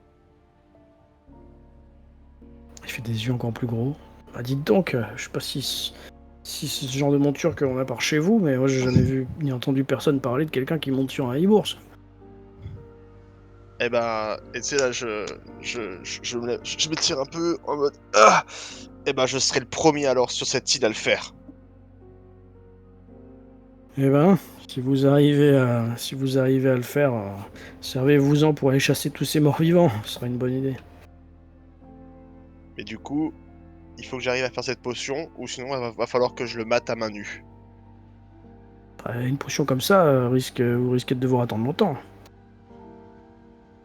Il fait des yeux encore plus gros. Bah dites donc, je sais pas si c'est ce genre de monture que l'on a par chez vous, mais moi j'ai jamais vu ni entendu personne parler de quelqu'un qui monte sur un e-bourse. Eh ben, et tu sais là, je me tire un peu en mode ah. Eh ben, je serai le premier alors sur cette île à le faire. Eh ben, si vous arrivez à le faire, servez-vous-en pour aller chasser tous ces morts vivants. Ce sera une bonne idée. Mais du coup, il faut que j'arrive à faire cette potion, ou sinon il va falloir que je le mate à main nue. Bah, une potion comme ça, vous risquez de devoir attendre longtemps.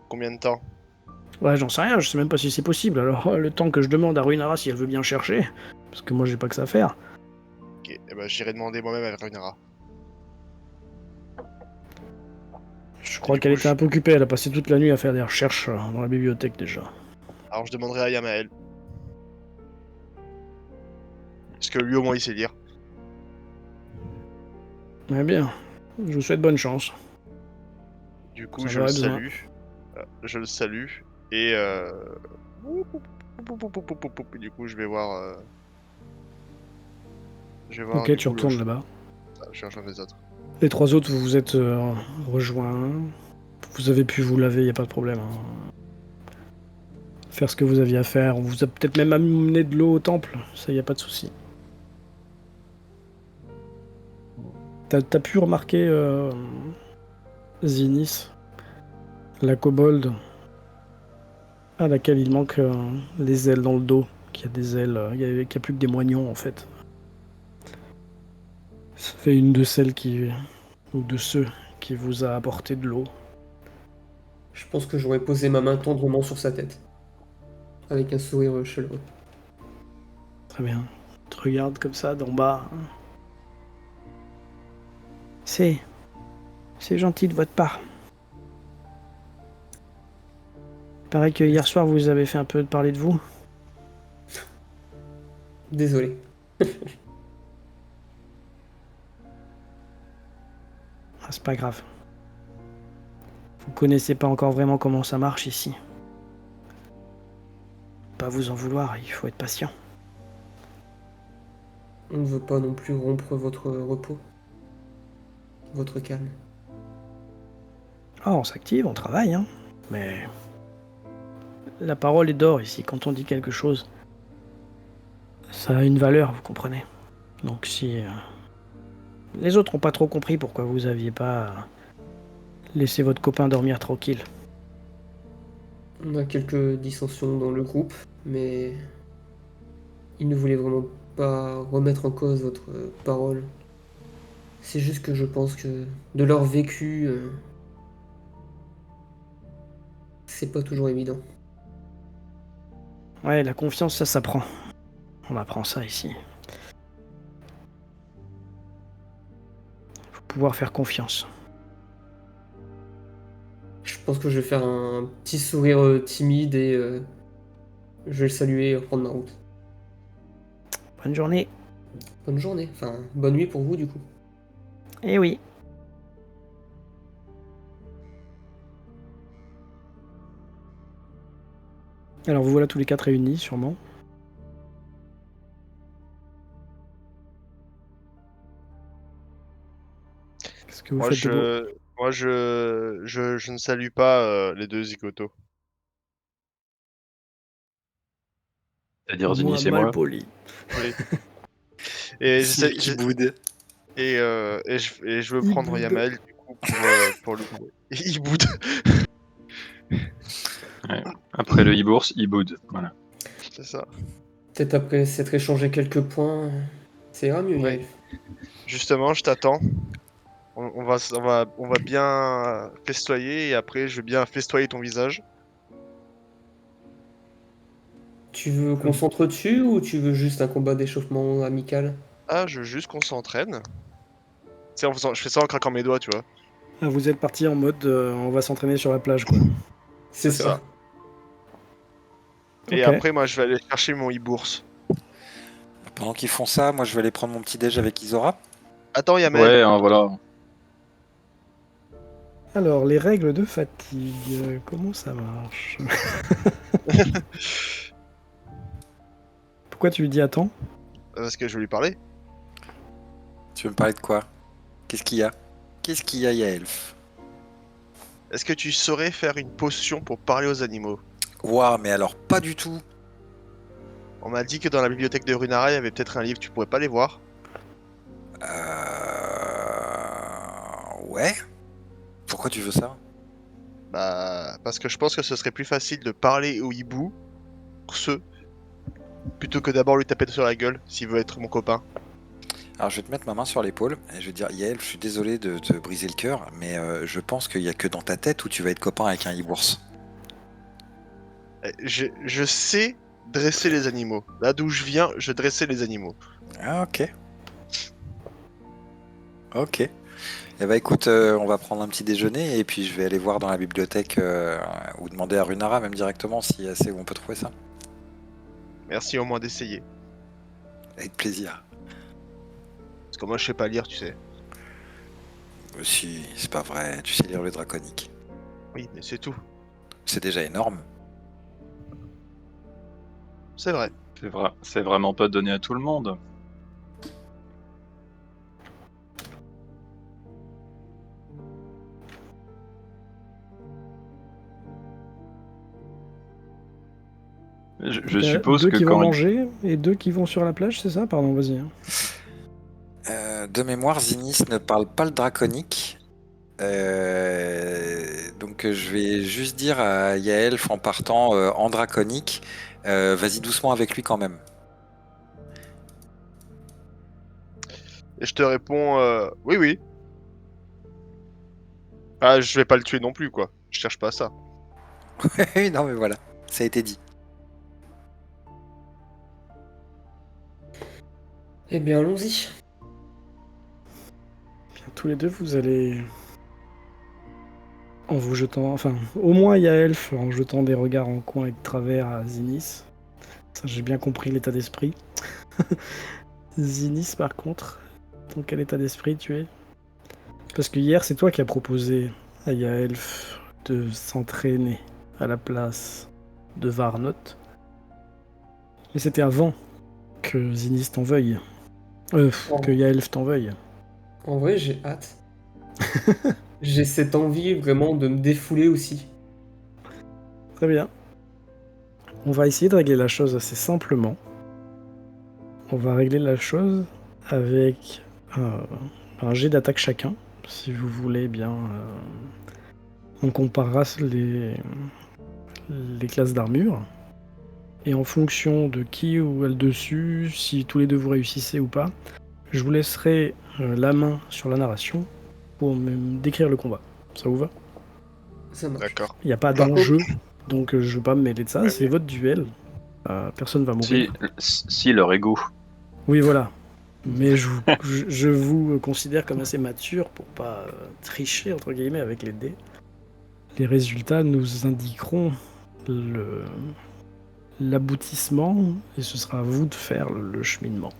Combien de temps? Ouais, j'en sais rien, je sais même pas si c'est possible. Alors, le temps que je demande à Ruinara si elle veut bien chercher, parce que moi j'ai pas que ça à faire. Ok, eh ben, j'irai demander moi-même à Runara. Je Et crois du qu'elle coup, était un peu occupée, elle a passé toute la nuit à faire des recherches dans la bibliothèque déjà. alors je demanderai à Yamael. Parce que lui au moins il sait lire. Eh bien, je vous souhaite bonne chance. Du coup, Vous en aurez besoin. Je le salue. Et du coup, je vais voir Ok, du tu coup retournes là-bas. je vais rejoindre les autres. Les trois autres, vous vous êtes rejoints. Vous avez pu vous laver, y a pas de problème, hein. Faire ce que vous aviez à faire. On vous a peut-être même amené de l'eau au temple, ça y a pas de souci. T'as pu remarquer Zinnis, la kobold, à laquelle il manque les ailes dans le dos, qui a des ailes, qui a plus que des moignons en fait. Ça fait une de celles ou de ceux qui vous a apporté de l'eau. Je pense que j'aurais posé ma main tendrement sur sa tête, avec un sourire chaleureux. Très bien. Tu te regardes comme ça d'en bas. C'est gentil de votre part. Pareil que hier soir, vous avez fait un peu de parler de vous. Désolé. Ah, c'est pas grave. Vous connaissez pas encore vraiment comment ça marche ici. Pas vous en vouloir, il faut être patient. On ne veut pas non plus rompre votre repos, votre calme. Ah, on s'active, on travaille, hein. Mais la parole est d'or ici. Quand on dit quelque chose, ça a une valeur, vous comprenez. Donc si les autres ont pas trop compris pourquoi vous aviez pas laissé votre copain dormir tranquille. On a quelques dissensions dans le groupe, mais ils ne voulaient vraiment pas remettre en cause votre parole. C'est juste que je pense que de leur vécu, c'est pas toujours évident. Ouais, la confiance, ça s'apprend. On apprend ça ici. Faut pouvoir faire confiance. Je pense que je vais faire un petit sourire timide et je vais le saluer et reprendre ma route. Bonne journée. Bonne journée, enfin bonne nuit pour vous du coup. Eh oui. Alors vous voilà tous les quatre réunis, sûrement. Qu'est-ce que vous Moi, faites de beau? Moi, je ne salue pas les deux zigotos. C'est-à-dire Au moins Zinis et mal moi. poli. Oui. Et, C'est lui qui boude. et je veux Il prendre boude. Yamael du coup pour le coup. Il boude. Ouais. Après le e-bourse, e-boud. Voilà. C'est ça. Peut-être après s'être échangé quelques points, ça ira mieux, Oui. Yael. Justement, je t'attends. On va bien festoyer et après je vais bien festoyer ton visage. Tu veux qu'on s'entretue ou tu veux juste un combat d'échauffement amical? Ah, je veux juste qu'on s'entraîne. Tu sais, je fais ça en craquant mes doigts, tu vois. Ah, vous êtes parti en mode on va s'entraîner sur la plage, quoi. C'est C'est ça. ça. Et Ok. après, moi, je vais aller chercher mon e-bourse. Pendant qu'ils font ça, moi je vais aller prendre mon petit déj avec Isora. Attends, Yamael. Ouais, hein, voilà. Alors, les règles de fatigue, comment ça marche? Pourquoi tu lui dis attends? Parce que je vais lui parler. Tu veux me parler de quoi? Qu'est-ce qu'il y a? Qu'est-ce qu'il y a, Yaelf? Est-ce que tu saurais faire une potion pour parler aux animaux? Ouah, mais alors pas du tout. On m'a dit que dans la bibliothèque de Runara, il y avait peut-être un livre, tu pourrais pas les voir? Ouais. Pourquoi tu veux ça? Bah, parce que je pense que ce serait plus facile de parler au hibou, pour ceux, plutôt que d'abord lui taper sur la gueule, s'il veut être mon copain. Alors je vais te mettre ma main sur l'épaule et je vais te dire, Yael, je suis désolé de te briser le cœur, mais je pense qu'il y a que dans ta tête où tu vas être copain avec un e-bourse. Je sais dresser les animaux. Là d'où je viens, je dressais les animaux. Ah, ok. Ok. Eh bah écoute, on va prendre un petit déjeuner et puis je vais aller voir dans la bibliothèque ou demander à Runara même directement si c'est où on peut trouver ça. Merci au moins d'essayer. Avec plaisir. Parce que moi je sais pas lire, tu sais. Si, c'est pas vrai, tu sais lire le draconique. Oui, mais c'est tout. C'est déjà énorme. C'est vrai. C'est vraiment pas donné à tout le monde. Je Il y a suppose deux que qui vont quand manger et deux qui vont sur la plage, c'est ça? Pardon, vas-y. Hein. De mémoire, Zinis ne parle pas le draconique. Donc je vais juste dire à Yaelf en partant en draconique, vas-y doucement avec lui quand même. Et je te réponds, oui, oui. Ah, je vais pas le tuer non plus, quoi. Je cherche pas ça. Non mais voilà, ça a été dit. Eh bien, allons-y. Bien, tous les deux, vous allez en vous jetant, enfin, au moins Yaelf en jetant des regards en coin et de travers à Zinis. Ça, j'ai bien compris l'état d'esprit. Zinis, par contre, dans quel état d'esprit tu es? Parce que hier, c'est toi qui as proposé à Yaelf de s'entraîner à la place de Varnot. Mais c'était avant que Zinis t'en veuille. Que Yaelf t'en veuille. En vrai, j'ai hâte. J'ai cette envie vraiment de me défouler aussi. Très bien. On va essayer de régler la chose assez simplement. On va régler la chose avec un jet d'attaque chacun. Si vous voulez bien. On comparera les classes d'armure. Et en fonction de qui ou elle dessus, si tous les deux vous réussissez ou pas, je vous laisserai la main sur la narration pour me décrire le combat. Ça vous va? Ça marche. D'accord. Il n'y a pas Par d'enjeu, donc je ne veux pas me mêler de ça. Ouais, C'est votre duel. Personne va mourir. si leur ego. Oui, voilà. Mais je vous considère comme assez mature pour pas tricher, entre guillemets, avec les dés. Les résultats nous indiqueront l'aboutissement et ce sera à vous de faire le cheminement.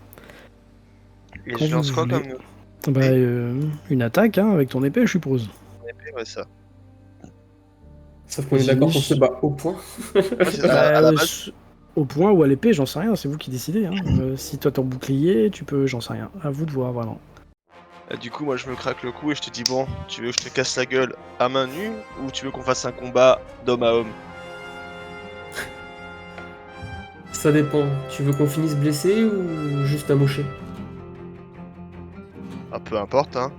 Et Quand je lance vous quoi voulez. comme Bah, une attaque hein, avec ton épée, je suppose. épée, ouais, ça. Sauf qu'on est d'accord qu'on se bat au point. Ouais, c'est ça. Bah, À la base, au point ou à l'épée, j'en sais rien, c'est vous qui décidez. Hein. Si toi t'es en bouclier, tu peux, j'en sais rien. À vous de voir vraiment. Du coup, moi je me craque le cou et je te dis bon, tu veux que je te casse la gueule à main nue ou tu veux qu'on fasse un combat d'homme à homme? Ça dépend. Tu veux qu'on finisse blessé ou juste amoché? Ah, peu importe, hein.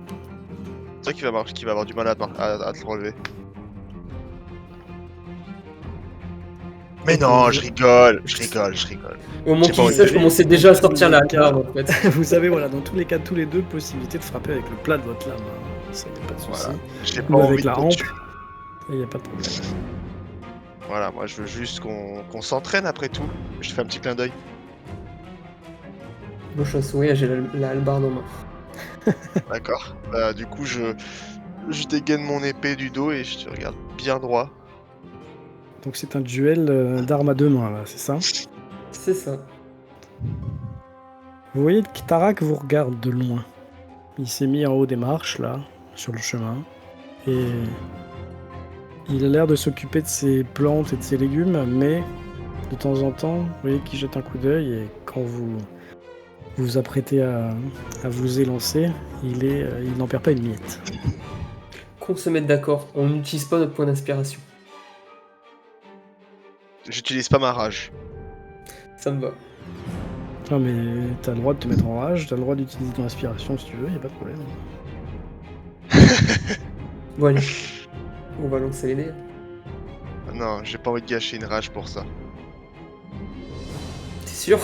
C'est vrai qu'il va avoir du mal à te relever. Mais Ok, non, je rigole. Au moment J'ai qu'il pas dit envie ça, de- je commençais déjà à Dans tous sortir les la cas, hallebarde en fait. Vous savez, voilà, dans tous les cas, tous les deux, possibilité de frapper avec le plat de votre lame. Hein. Ça, y a pas de souci. Voilà. J'ai pas Ou envie avec de la te hampe, tuer. il n'y a pas de problème. Voilà, moi je veux juste qu'on s'entraîne après tout. Je te fais un petit clin d'œil. Moi je suis un sourire, j'ai la hallebarde en main. D'accord. Du coup, je dégaine mon épée du dos et je te regarde bien droit. Donc c'est un duel d'armes à deux mains, là, c'est ça? C'est ça. Vous voyez que Tarak vous regarde de loin. Il s'est mis en haut des marches, là, sur le chemin. Et il a l'air de s'occuper de ses plantes et de ses légumes, mais de temps en temps, vous voyez qu'il jette un coup d'œil et quand vous vous apprêtez à vous élancer, il n'en perd pas une miette. Qu'on se mette d'accord, on n'utilise pas notre point d'inspiration. J'utilise pas ma rage. Ça me va. Non mais t'as le droit de te mettre en rage, t'as le droit d'utiliser ton inspiration si tu veux, y a pas de problème. Bon allez, on va lancer les dés. Non, j'ai pas envie de gâcher une rage pour ça. T'es sûr?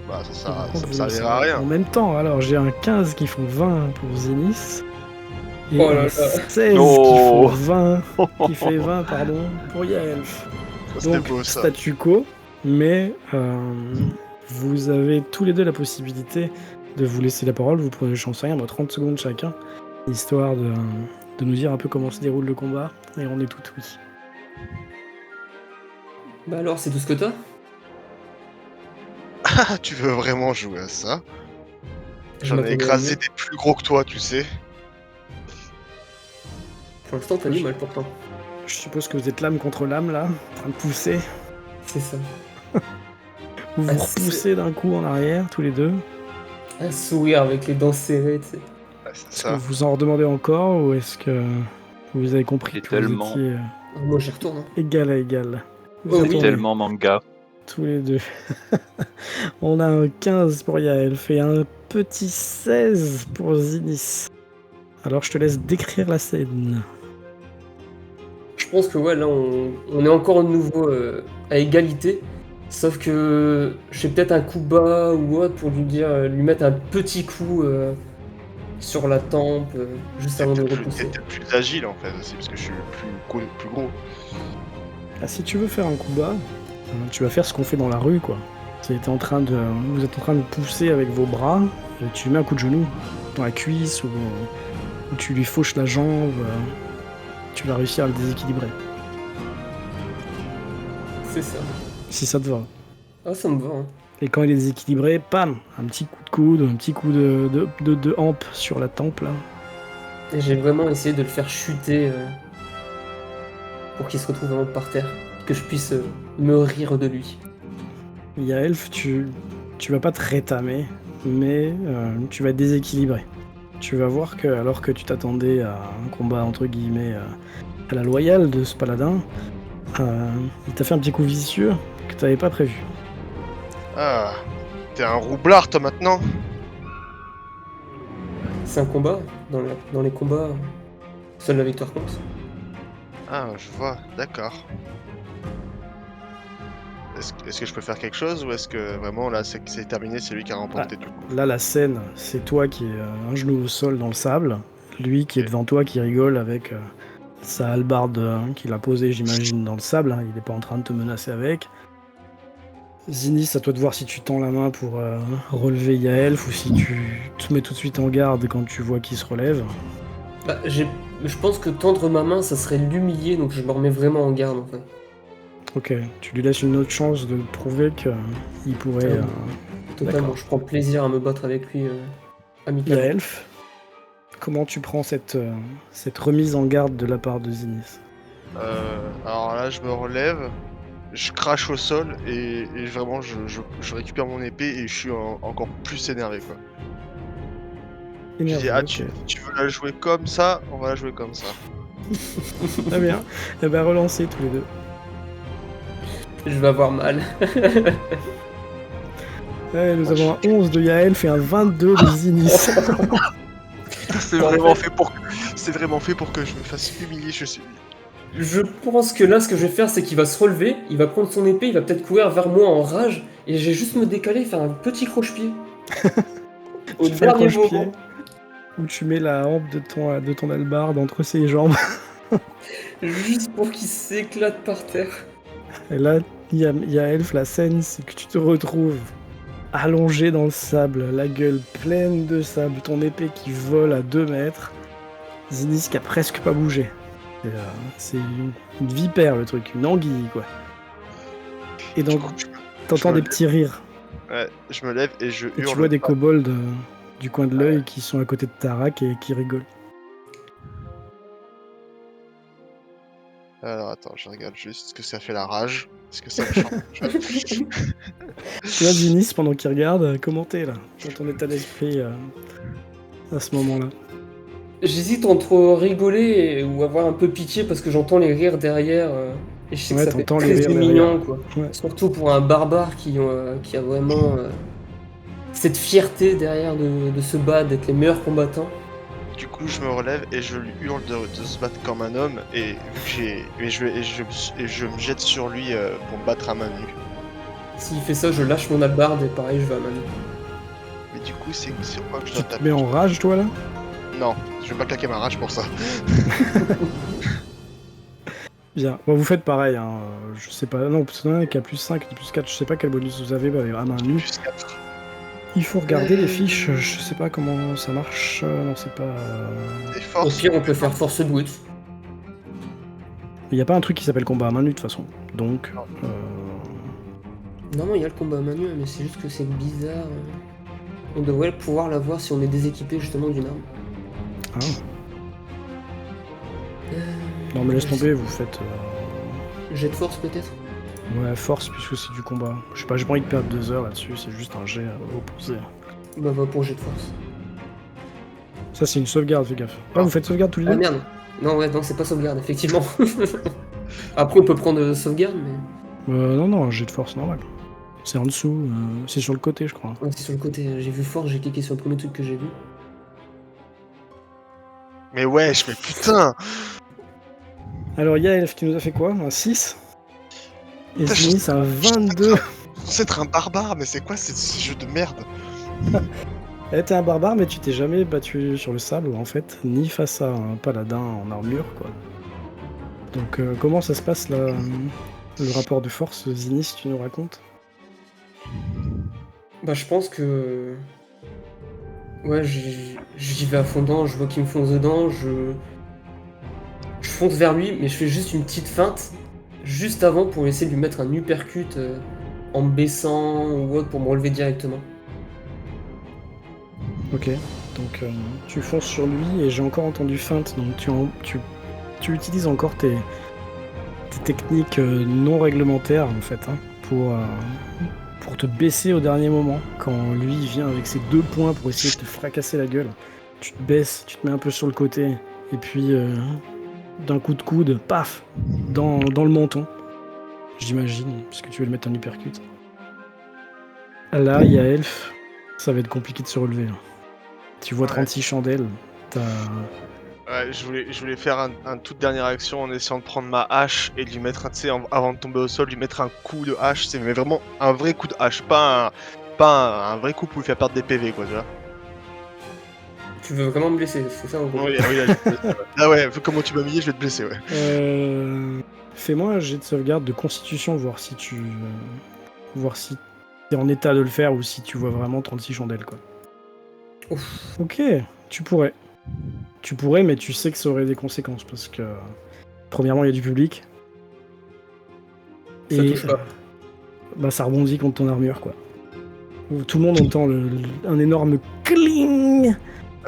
Bah, ça Par contre, me vous servira à lancez rien. En même temps, alors j'ai un 15 qui font 20 pour Zinis. Et Oh là un là. 16 Oh. qui fait 20 pardon, pour Yaelf. Ça, c'était Donc, beau ça. statu quo, mais vous avez tous les deux la possibilité de vous laisser la parole. Vous prenez, j'en sais rien, 30 secondes chacun, histoire de nous dire un peu comment se déroule le combat, et on est tout oui. Bah alors, c'est tout ce que t'as? Ah, tu veux vraiment jouer à ça? Je J'en ai m'attendais à écrasé mieux. des plus gros que toi, tu sais. Pour l'instant, t'as du mal pourtant. Je suppose que vous êtes lame contre lame là, en train de pousser. C'est ça. Vous vous Ah, c'est- repoussez d'un coup en arrière, tous les deux. Un sourire avec les dents serrées, tu sais. Ouais, c'est Est-ce que ça. vous en redemandez encore ou est-ce que vous avez compris Il est que tellement- vous étiez Ah, moi, j'y retourne. Hein. égal à égal? Vous Oh oui. attendez Tellement manga. tous les deux. On a un 15 pour Yaelf et un petit 16 pour Zinis. Alors je te laisse décrire la scène. Je pense que ouais, là, on est encore de nouveau à égalité. Sauf que je fais peut-être un coup bas ou autre pour lui dire, lui mettre un petit coup sur la tempe, juste T'es avant de le peut-être repousser. plus agile en fait aussi, parce que je suis plus gros. Ah, si tu veux faire un coup bas, tu vas faire ce qu'on fait dans la rue quoi. Vous êtes en train de pousser avec vos bras et tu lui mets un coup de genou dans la cuisse ou tu lui fauches la jambe. Tu vas réussir à le déséquilibrer. C'est ça. Si ça te va. Ah, ça me va. Hein. Et quand il est déséquilibré, pam, un petit coup de coude, un petit coup de hampe sur la tempe là. Et j'ai vraiment essayé de le faire chuter pour qu'il se retrouve vraiment par terre. Que je puisse me rire de lui. Yaelf, tu vas pas te rétamer, mais tu vas être déséquilibré. Tu vas voir que, alors que tu t'attendais à un combat entre guillemets à la loyale de ce paladin, il t'a fait un petit coup vicieux que t'avais pas prévu. Ah, t'es un roublard toi maintenant? C'est un combat. Dans les combats, seule la victoire compte. Ah, je vois, d'accord. Est-ce que je peux faire quelque chose ou est-ce que vraiment là c'est terminé, c'est lui qui a remporté du coup? Là, la scène, c'est toi qui est un genou au sol dans le sable, lui qui est devant toi qui rigole avec sa hallebarde qu'il a posée, j'imagine, dans le sable. Hein. Il n'est pas en train de te menacer avec. Zinis, à toi de voir si tu tends la main pour relever Yaelf ou si tu te mets tout de suite en garde quand tu vois qu'il se relève. Bah, je pense que tendre ma main, ça serait l'humilier, donc je me remets vraiment en garde en fait. Ok, tu lui laisses une autre chance de prouver qu'il pourrait... Totalement, d'accord. je prends plaisir à me battre avec lui amicalement. Yaelf, comment tu prends cette remise en garde de la part de Zinis? Alors là, je me relève, je crache au sol et vraiment je récupère mon épée et je suis encore plus énervé quoi. J'ai dit, Énervé, ah, ok. tu veux la jouer comme ça? On va la jouer comme ça. Très bien. Eh ben, relancez tous les deux. Je vais avoir mal. Ouais, nous Moi, avons un 11 de Yaelf et un 22 de Zinis. C'est En vraiment fait- fait pour que... C'est vraiment fait pour que je me fasse humilier, je suis... Je pense que là, ce que je vais faire, c'est qu'il va se relever, il va prendre son épée, il va peut-être courir vers moi en rage, et j'ai juste me décaler et faire un petit croche-pied. Au Tu fais le dernier croche-pied moment. où tu mets la hampe de ton albarde entre ses jambes. Juste pour qu'il s'éclate par terre. Et là, Yaelf, la scène, c'est que tu te retrouves allongé dans le sable, la gueule pleine de sable, ton épée qui vole à 2 mètres, Zinis qui a presque pas bougé. C'est une vipère le truc, une anguille quoi. Et Du donc, coup, t'entends je me des lève. petits rires. Ouais, je me lève et je Et hurle. tu vois des kobolds du coin de l'œil qui sont à côté de Tarak et qui rigolent. Alors attends, je regarde juste ce que ça fait la rage. Est-ce que ça me change? Toi, Zinis, pendant qu'il regarde, comment t'es là, dans ton état d'esprit à ce moment-là? J'hésite entre rigoler ou avoir un peu pitié parce que j'entends les rires derrière. Et je sais Ouais, que ça fait t'entends les très rires mignon, derrière. quoi. Ouais. Surtout pour un barbare qui a vraiment cette fierté derrière de se battre, d'être les meilleurs combattants. Du coup, je me relève et je lui hurle de se battre comme un homme. Et vu que j'ai. Et je me jette sur lui pour me battre à main nue. S'il fait ça, je lâche mon albarde et pareil, je vais à ma nuit. Mais du coup, c'est sur quoi que je Tu dois te taper? mets en rage, toi là? Non, je vais pas claquer ma rage pour ça. Bien. Bon, vous faites pareil, hein. Je sais pas. Non, parce qu'il y en a qui a plus 5, plus 4, je sais pas quel bonus vous avez à main nue. Plus 4. Il faut regarder les fiches, je sais pas comment ça marche. Non, c'est pas. Des Au forces. pire, on peut faire force brute. Il y a pas un truc qui s'appelle combat à main nue de toute façon. Donc. Non, il y a le combat à main nue, mais c'est juste que c'est bizarre. On devrait pouvoir l'avoir si on est déséquipé justement d'une arme. Ah. Non, mais laisse tomber, vous faites. Jet de force peut-être. Ouais, force, puisque c'est du combat. Je sais pas, j'ai pas envie de perdre 2 heures là-dessus, c'est juste un jet opposé. Bah va pour jet de force. Ça, c'est une sauvegarde, fais gaffe. Ah, vous faites sauvegarde tous les Ah deux? merde. Non ouais, non c'est pas sauvegarde effectivement. Après on peut prendre sauvegarde mais. Non, un jet de force normal. C'est en dessous, c'est sur le côté, je crois. Ouais, c'est sur le côté. J'ai vu force, j'ai cliqué sur le premier truc que j'ai vu. Mais wesh, mais putain! Alors, Yaelf, tu nous as fait quoi? Un 6? Et Putain, Zinis, un 22. C'est être un barbare, mais c'est quoi ce jeu de merde? Eh, t'es un barbare, mais tu t'es jamais battu sur le sable, en fait, ni face à un paladin en armure, quoi. Donc, comment ça se passe, là, le rapport de force, Zinis, tu nous racontes? Bah je pense que. Ouais, j'y vais à fond dedans, je vois qu'il me fonce dedans, je fonce vers lui, mais je fais juste une petite feinte, juste avant pour essayer de lui mettre un uppercut en me baissant ou autre pour me relever directement. Ok, donc tu fonces sur lui, et j'ai encore entendu feinte, donc tu utilises encore tes techniques non réglementaires, en fait, hein, pour te baisser au dernier moment, quand lui vient avec ses 2 poings pour essayer de te fracasser la gueule. Tu te baisses, tu te mets un peu sur le côté, et puis d'un coup de coude, paf, dans le menton, j'imagine, parce que tu veux le mettre un uppercut. Là, il y a Elf, ça va être compliqué de se relever. Là. Tu vois Ouais. 36 chandelles, t'as... Ouais, je voulais faire un toute dernière action en essayant de prendre ma hache et de lui mettre, tu sais, avant de tomber au sol, lui mettre un coup de hache. C'est mais vraiment un vrai coup de hache, pas un vrai coup pour lui faire perdre des PV, quoi, tu vois. Tu veux vraiment me blesser, c'est ça en gros. Oui, là, ouais, vu comment tu m'as mis, je vais te blesser, ouais. Fais-moi un jet de sauvegarde de constitution, voir si t'es en état de le faire ou si tu vois vraiment 36 chandelles, quoi. Ouf. Ok, tu pourrais. Tu pourrais, mais tu sais que ça aurait des conséquences, parce que... Premièrement, il y a du public. Ça touche pas. Bah, ça rebondit contre ton armure, quoi. Tout le monde entend un énorme cling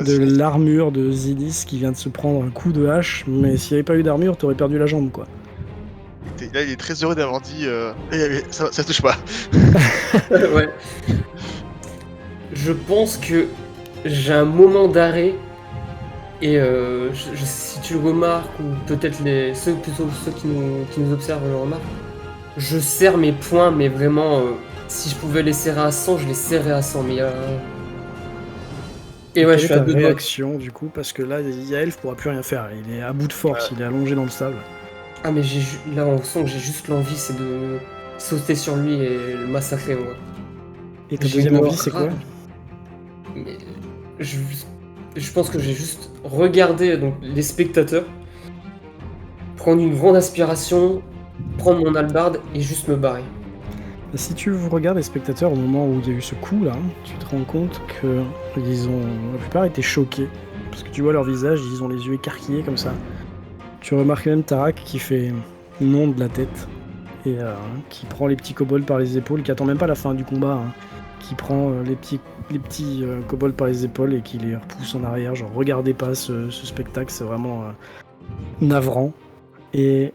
de l'armure de Zinis qui vient de se prendre un coup de hache, mais s'il n'y avait pas eu d'armure, t'aurais perdu la jambe, quoi. Là, il est très heureux d'avoir dit ça touche pas. Ouais. Je pense que j'ai un moment d'arrêt et si tu le remarques ou peut-être ceux qui nous observent le remarquent, je serre mes poings, mais vraiment, si je pouvais les serrer à 100, je les serrais à 100. Mais et ouais, Quelle je est suis à ta 2 doigts. réaction du coup? Parce que là, Yael pourra plus rien faire. Il est à bout de force, il est allongé dans le sable. Ah mais là on sent que j'ai juste l'envie, c'est de sauter sur lui et le massacrer moi. Et ta J'ai deuxième une envie, c'est quoi? rage. Mais je, je pense que j'ai juste regardé donc, les spectateurs, prendre une grande aspiration, prendre mon hallebarde et juste me barrer. Si tu regardes les spectateurs au moment où il y a eu ce coup là, tu te rends compte que la plupart étaient choqués. Parce que tu vois leur visage, ils ont les yeux écarquillés comme ça. Tu remarques même Tarak qui fait non de la tête. Et qui prend les petits kobolds par les épaules, qui attend même pas la fin du combat. Hein, qui prend les petits kobolds par les épaules et qui les repousse en arrière. Genre, regardez pas ce spectacle, c'est vraiment navrant. Et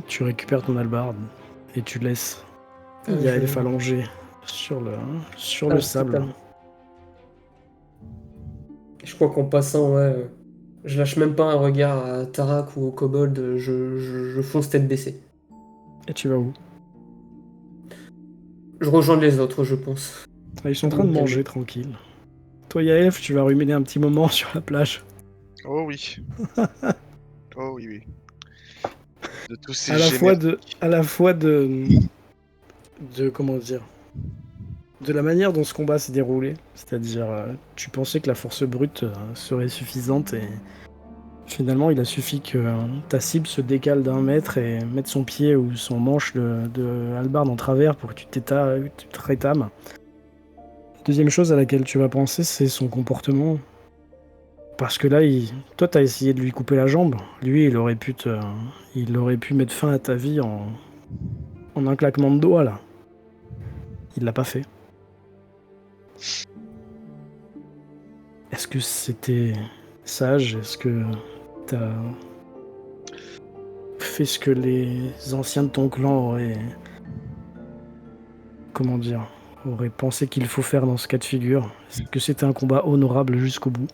tu récupères ton hallebarde et tu laisses Yael allongé sur le sable. putain. Je crois qu'en passant, ouais, je lâche même pas un regard à Tarak ou au kobold, je fonce tête baissée. Et tu vas où? Je rejoins les autres, je pense. Ils sont en train de manger tranquille. Toi, Yael, tu vas ruminer un petit moment sur la plage. Oh oui. Oh oui, oui. De tous ces À la fois de comment dire, de la manière dont ce combat s'est déroulé, c'est-à-dire tu pensais que la force brute serait suffisante et finalement il a suffi que ta cible se décale d'1 mètre et mette son pied ou son manche de hallebarde en travers pour que tu te rétames. Deuxième chose à laquelle tu vas penser, c'est son comportement. Parce que là, toi, t'as essayé de lui couper la jambe. Lui, il aurait pu mettre fin à ta vie en un claquement de doigts, là. Il l'a pas fait. Est-ce que c'était sage? Est-ce que t'as fait ce que les anciens de ton clan auraient... Comment dire? Auraient pensé qu'il faut faire dans ce cas de figure? Est-ce que c'était un combat honorable jusqu'au bout?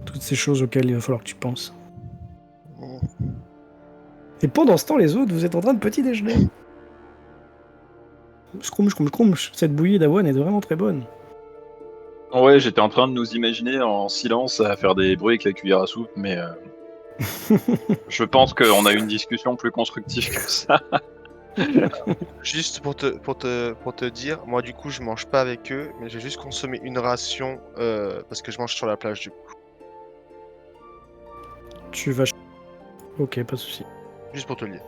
Toutes ces choses auxquelles il va falloir que tu penses. Et pendant ce temps, les autres, vous êtes en train de petit déjeuner. Scrum. Cette bouillie d'avoine est vraiment très bonne. Ouais, j'étais en train de nous imaginer en silence à faire des bruits avec la cuillère à soupe, mais je pense qu'on a eu une discussion plus constructive que ça. Juste pour te dire, moi du coup je mange pas avec eux, mais j'ai juste consommé une ration parce que je mange sur la plage du coup. Tu vas... Ok, pas de souci. Juste pour te le dire.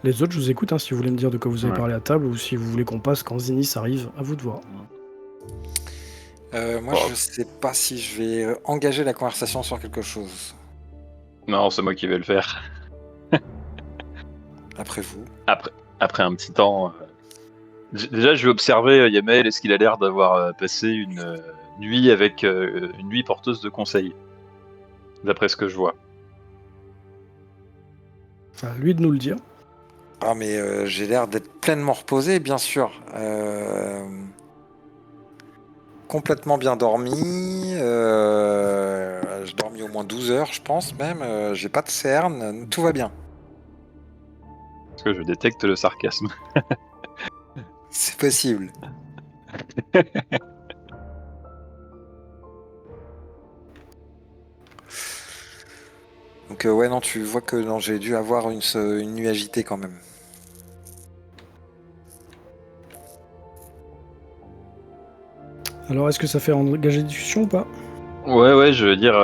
Les autres, je vous écoute, hein, si vous voulez me dire de quoi vous avez Ouais. parlé à table ou si vous voulez qu'on passe quand Zenith arrive, à vous de voir. Moi, je sais pas si je vais engager la conversation sur quelque chose. Non, c'est moi qui vais le faire. Après vous. Après un petit temps. Déjà, je vais observer Yamel. Est-ce qu'il a l'air d'avoir passé une nuit avec une nuit porteuse de conseils, d'après ce que je vois. À lui de nous le dire. Ah, mais j'ai l'air d'être pleinement reposé, bien sûr. Complètement bien dormi. J'ai dormi au moins 12 heures, je pense même. J'ai pas de cerne. Tout va bien. Parce que je détecte le sarcasme. C'est possible. Donc ouais, non, tu vois que non, j'ai dû avoir une nuit agitée quand même. Alors, est-ce que ça fait engager des discussions ou pas? Ouais, je veux dire,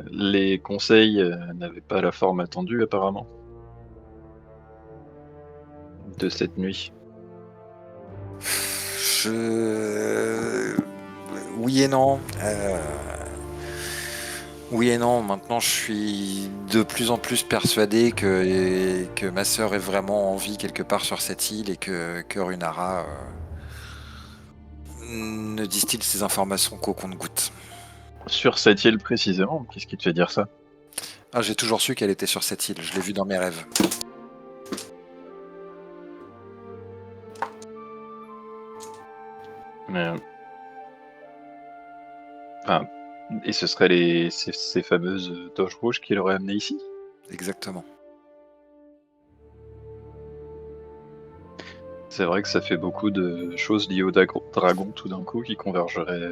les conseils n'avaient pas la forme attendue apparemment de cette nuit. Oui et non. Oui et non. Maintenant, je suis de plus en plus persuadé que ma sœur est vraiment en vie quelque part sur cette île et que Runara ne distille ces informations qu'au compte-gouttes. Sur cette île précisément, qu'est-ce qui te fait dire ça? Ah, j'ai toujours su qu'elle était sur cette île, je l'ai vue dans mes rêves. Mais, enfin, et ce seraient ces fameuses toches rouges qui l'auraient amené ici. Exactement. C'est vrai que ça fait beaucoup de choses liées au dragon tout d'un coup qui convergeraient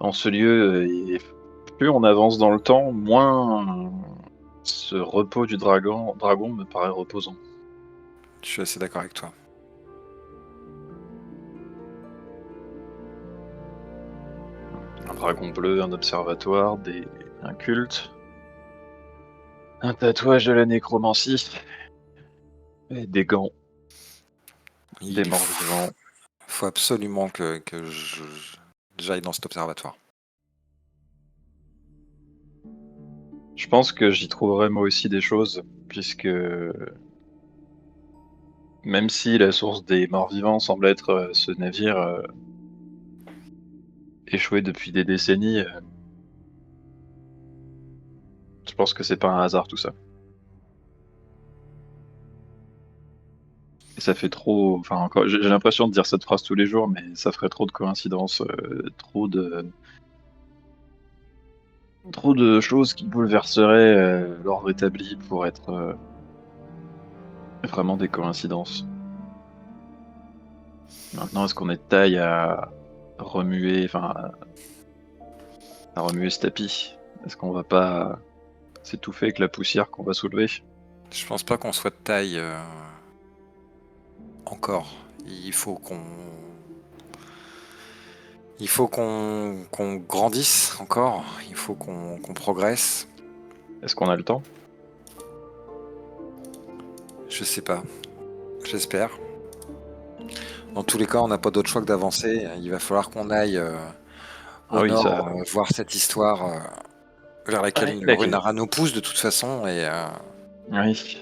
en ce lieu. Et plus on avance dans le temps, moins ce repos du dragon me paraît reposant. Je suis assez d'accord avec toi. Un dragon bleu, un observatoire, un culte, un tatouage de la nécromancie, et des gants, des morts vivants. Faut absolument que j'aille dans cet observatoire. Je pense que j'y trouverai moi aussi des choses, puisque même si la source des morts vivants semble être ce navire échoué depuis des décennies, je pense que c'est pas un hasard tout ça. Et ça fait trop. Enfin, encore, j'ai l'impression de dire cette phrase tous les jours, mais ça ferait trop de coïncidences, trop de choses qui bouleverseraient l'ordre établi pour être vraiment des coïncidences. Maintenant, est-ce qu'on est de taille à remuer, à remuer ce tapis? Est-ce qu'on va pas s'étouffer avec la poussière qu'on va soulever? Je pense pas qu'on soit de taille encore. Il faut qu'on grandisse encore. Il faut qu'on progresse. Est-ce qu'on a le temps? Je sais pas. J'espère. Dans tous les cas, on n'a pas d'autre choix que d'avancer. Il va falloir qu'on aille au oui, nord ça- voir cette histoire vers laquelle Ouais, Runara nous pousse de toute façon. Oui.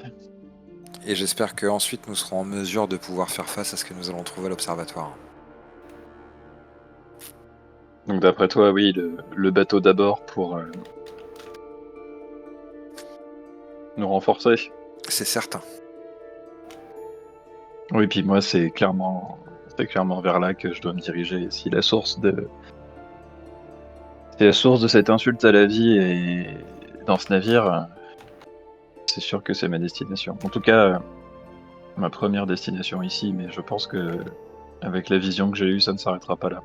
Et j'espère qu'ensuite nous serons en mesure de pouvoir faire face à ce que nous allons trouver à l'observatoire. Donc d'après toi, oui, le bateau d'abord pour nous renforcer. C'est certain. Oui, puis moi, c'est clairement vers là que je dois me diriger. Si la source de cette insulte à la vie est dans ce navire, c'est sûr que c'est ma destination. En tout cas, ma première destination ici, mais je pense que avec la vision que j'ai eue, ça ne s'arrêtera pas là.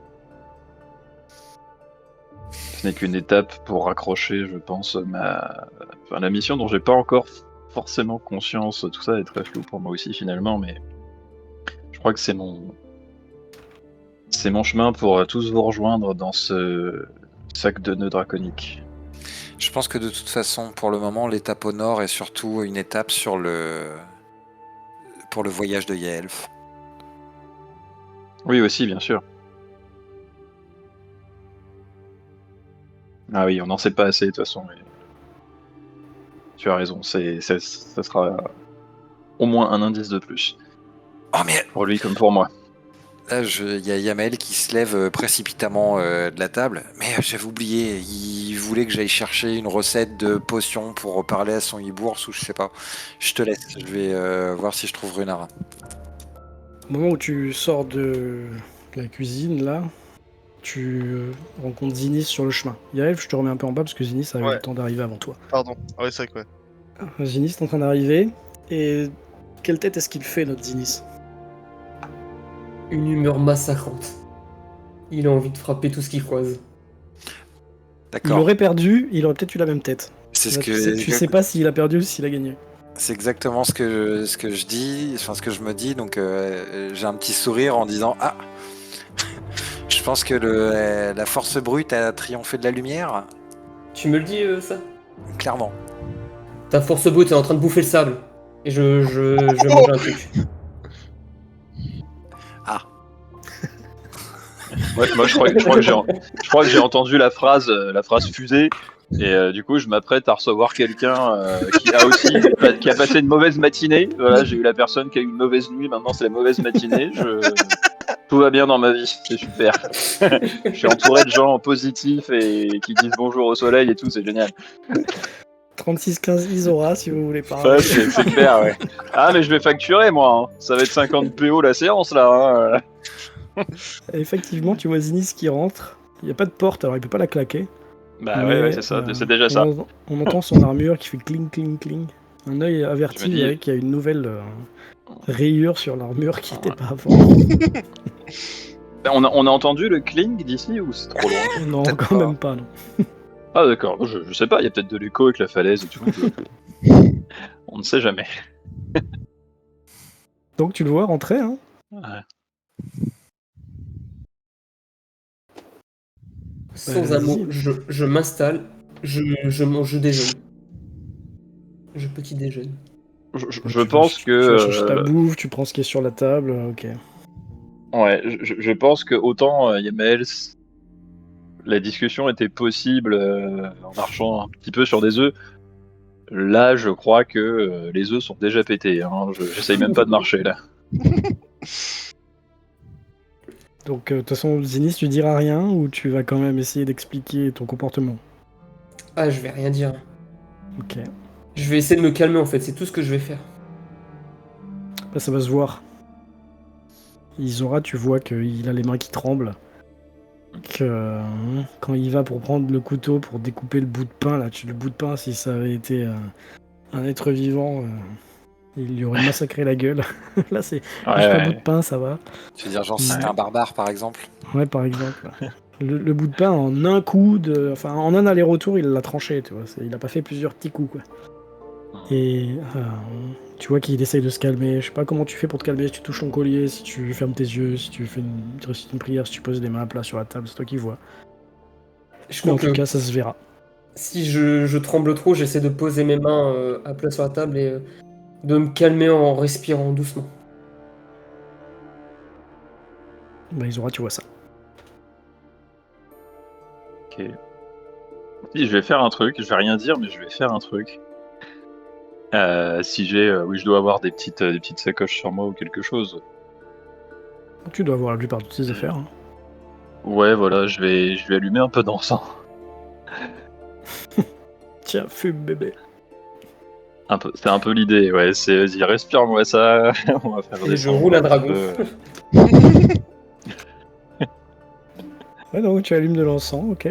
Ce n'est qu'une étape pour raccrocher, je pense, la mission dont j'ai pas encore forcément conscience. Tout ça est très flou pour moi aussi finalement, mais je crois que c'est mon chemin pour tous vous rejoindre dans ce sac de nœuds draconiques. Je pense que de toute façon, pour le moment, l'étape au nord est surtout une étape pour le voyage de Yaelf. Oui, aussi, bien sûr. Ah oui, on n'en sait pas assez de toute façon. Mais... Tu as raison, ça sera au moins un indice de plus. Oh mais pour lui comme pour moi. là, il y a Yamael qui se lève précipitamment de la table. Mais j'avais oublié, il voulait que j'aille chercher une recette de potion pour reparler à son hibours ou je sais pas. Je te laisse, je vais voir si je trouve Runara. Au moment où tu sors de la cuisine, là, tu rencontres Zinis sur le chemin. Yael, je te remets un peu en bas parce que Zinis a eu le temps d'arriver avant toi. Pardon. Ah oui, c'est vrai que ouais. Zinis est en train d'arriver. Et quelle tête est-ce qu'il fait, notre Zinis? Une humeur massacrante. Il a envie de frapper tout ce qu'il croise. Il D'accord. aurait perdu, il aurait peut-être eu la même tête. C'est Là, tu sais pas s'il a perdu ou s'il a gagné. C'est exactement ce que je dis, enfin ce que je me dis, donc j'ai un petit sourire en disant ah, je pense que la force brute a triomphé de la lumière, Tu me le dis, ça? clairement. Ta force brute est en train de bouffer le sable. Et je mange un truc. Ah, Moi, je crois que j'ai entendu la phrase fusée. Et du coup, je m'apprête à recevoir quelqu'un qui a passé une mauvaise matinée. Voilà, j'ai eu la personne qui a eu une mauvaise nuit. Maintenant, c'est la mauvaise matinée. Tout va bien dans ma vie, c'est super. Je suis entouré de gens positifs et qui disent bonjour au soleil et tout, c'est génial. 36-15 Isora, si vous voulez parler. Ouais, c'est clair, ouais. Ah, mais je vais facturer, moi. Hein. Ça va être 50 PO la séance, là. Hein. Effectivement, tu vois Zinis qui rentre. Il n'y a pas de porte, alors il peut pas la claquer. Bah mais, ouais, c'est ça, c'est déjà ça. On entend son armure qui fait cling, cling, cling. Un œil averti, Je me dis- vous voyez qu'il y a une nouvelle rayure sur l'armure qui n'était pas avant. On a entendu le cling d'ici ou c'est trop loin? Non, Peut-être quand pas. même pas, non. Ah d'accord, je sais pas, il y a peut-être de l'écho avec la falaise et tout. On ne sait jamais. Donc tu le vois rentrer, hein. Ouais. Sans un mot, vas-y. je m'installe, je déjeune. Je petit déjeune. Je pense Tu vas chercher ta que bouffe, tu prends ce qui est sur la table, ok. ouais, je pense que autant Yamael, la discussion était possible en marchant un petit peu sur des œufs. Là, je crois que les œufs sont déjà pétés. Hein. J'essaye même pas de marcher là. Donc de toute façon, Zinis, tu diras rien ou tu vas quand même essayer d'expliquer ton comportement? Ah, je vais rien dire. Ok. Je vais essayer de me calmer en fait, c'est tout ce que je vais faire. Bah, ça va se voir. Isora, tu vois qu'il a les mains qui tremblent. Que quand il va pour prendre le couteau pour découper le bout de pain, là, le bout de pain, si ça avait été un être vivant, il lui aurait massacré la gueule. Là, c'est juste un bout de pain, ça va. Tu veux dire, genre, si c'était un barbare, par exemple? Ouais, par exemple. Le bout de pain, en un coup, enfin, en un aller-retour, il l'a tranché, tu vois. Il a pas fait plusieurs petits coups, quoi. Et tu vois qu'il essaye de se calmer. Je sais pas comment tu fais pour te calmer, si tu touches ton collier, si tu fermes tes yeux, si tu fais tu récites une prière, si tu poses les mains à plat sur la table, c'est toi qui vois. Je Mais crois en que tout cas, ça se verra. si je tremble trop, j'essaie de poser mes mains à plat sur la table et de me calmer en respirant doucement. Bah, Isora, tu vois ça. Ok. Si, je vais faire un truc. Je vais rien dire, mais je vais faire un truc. Si j'ai, oui, je dois avoir des petites sacoches sur moi ou quelque chose. Tu dois avoir la plupart de tes affaires. Hein. Ouais, voilà, je vais allumer un peu d'encens. Tiens, fume, bébé. C'est un peu l'idée, ouais. C'est, vas-y, respire-moi ça. On va faire Et je descendre roule un petit dragon. peu. Ouais, donc tu allumes de l'encens, ok.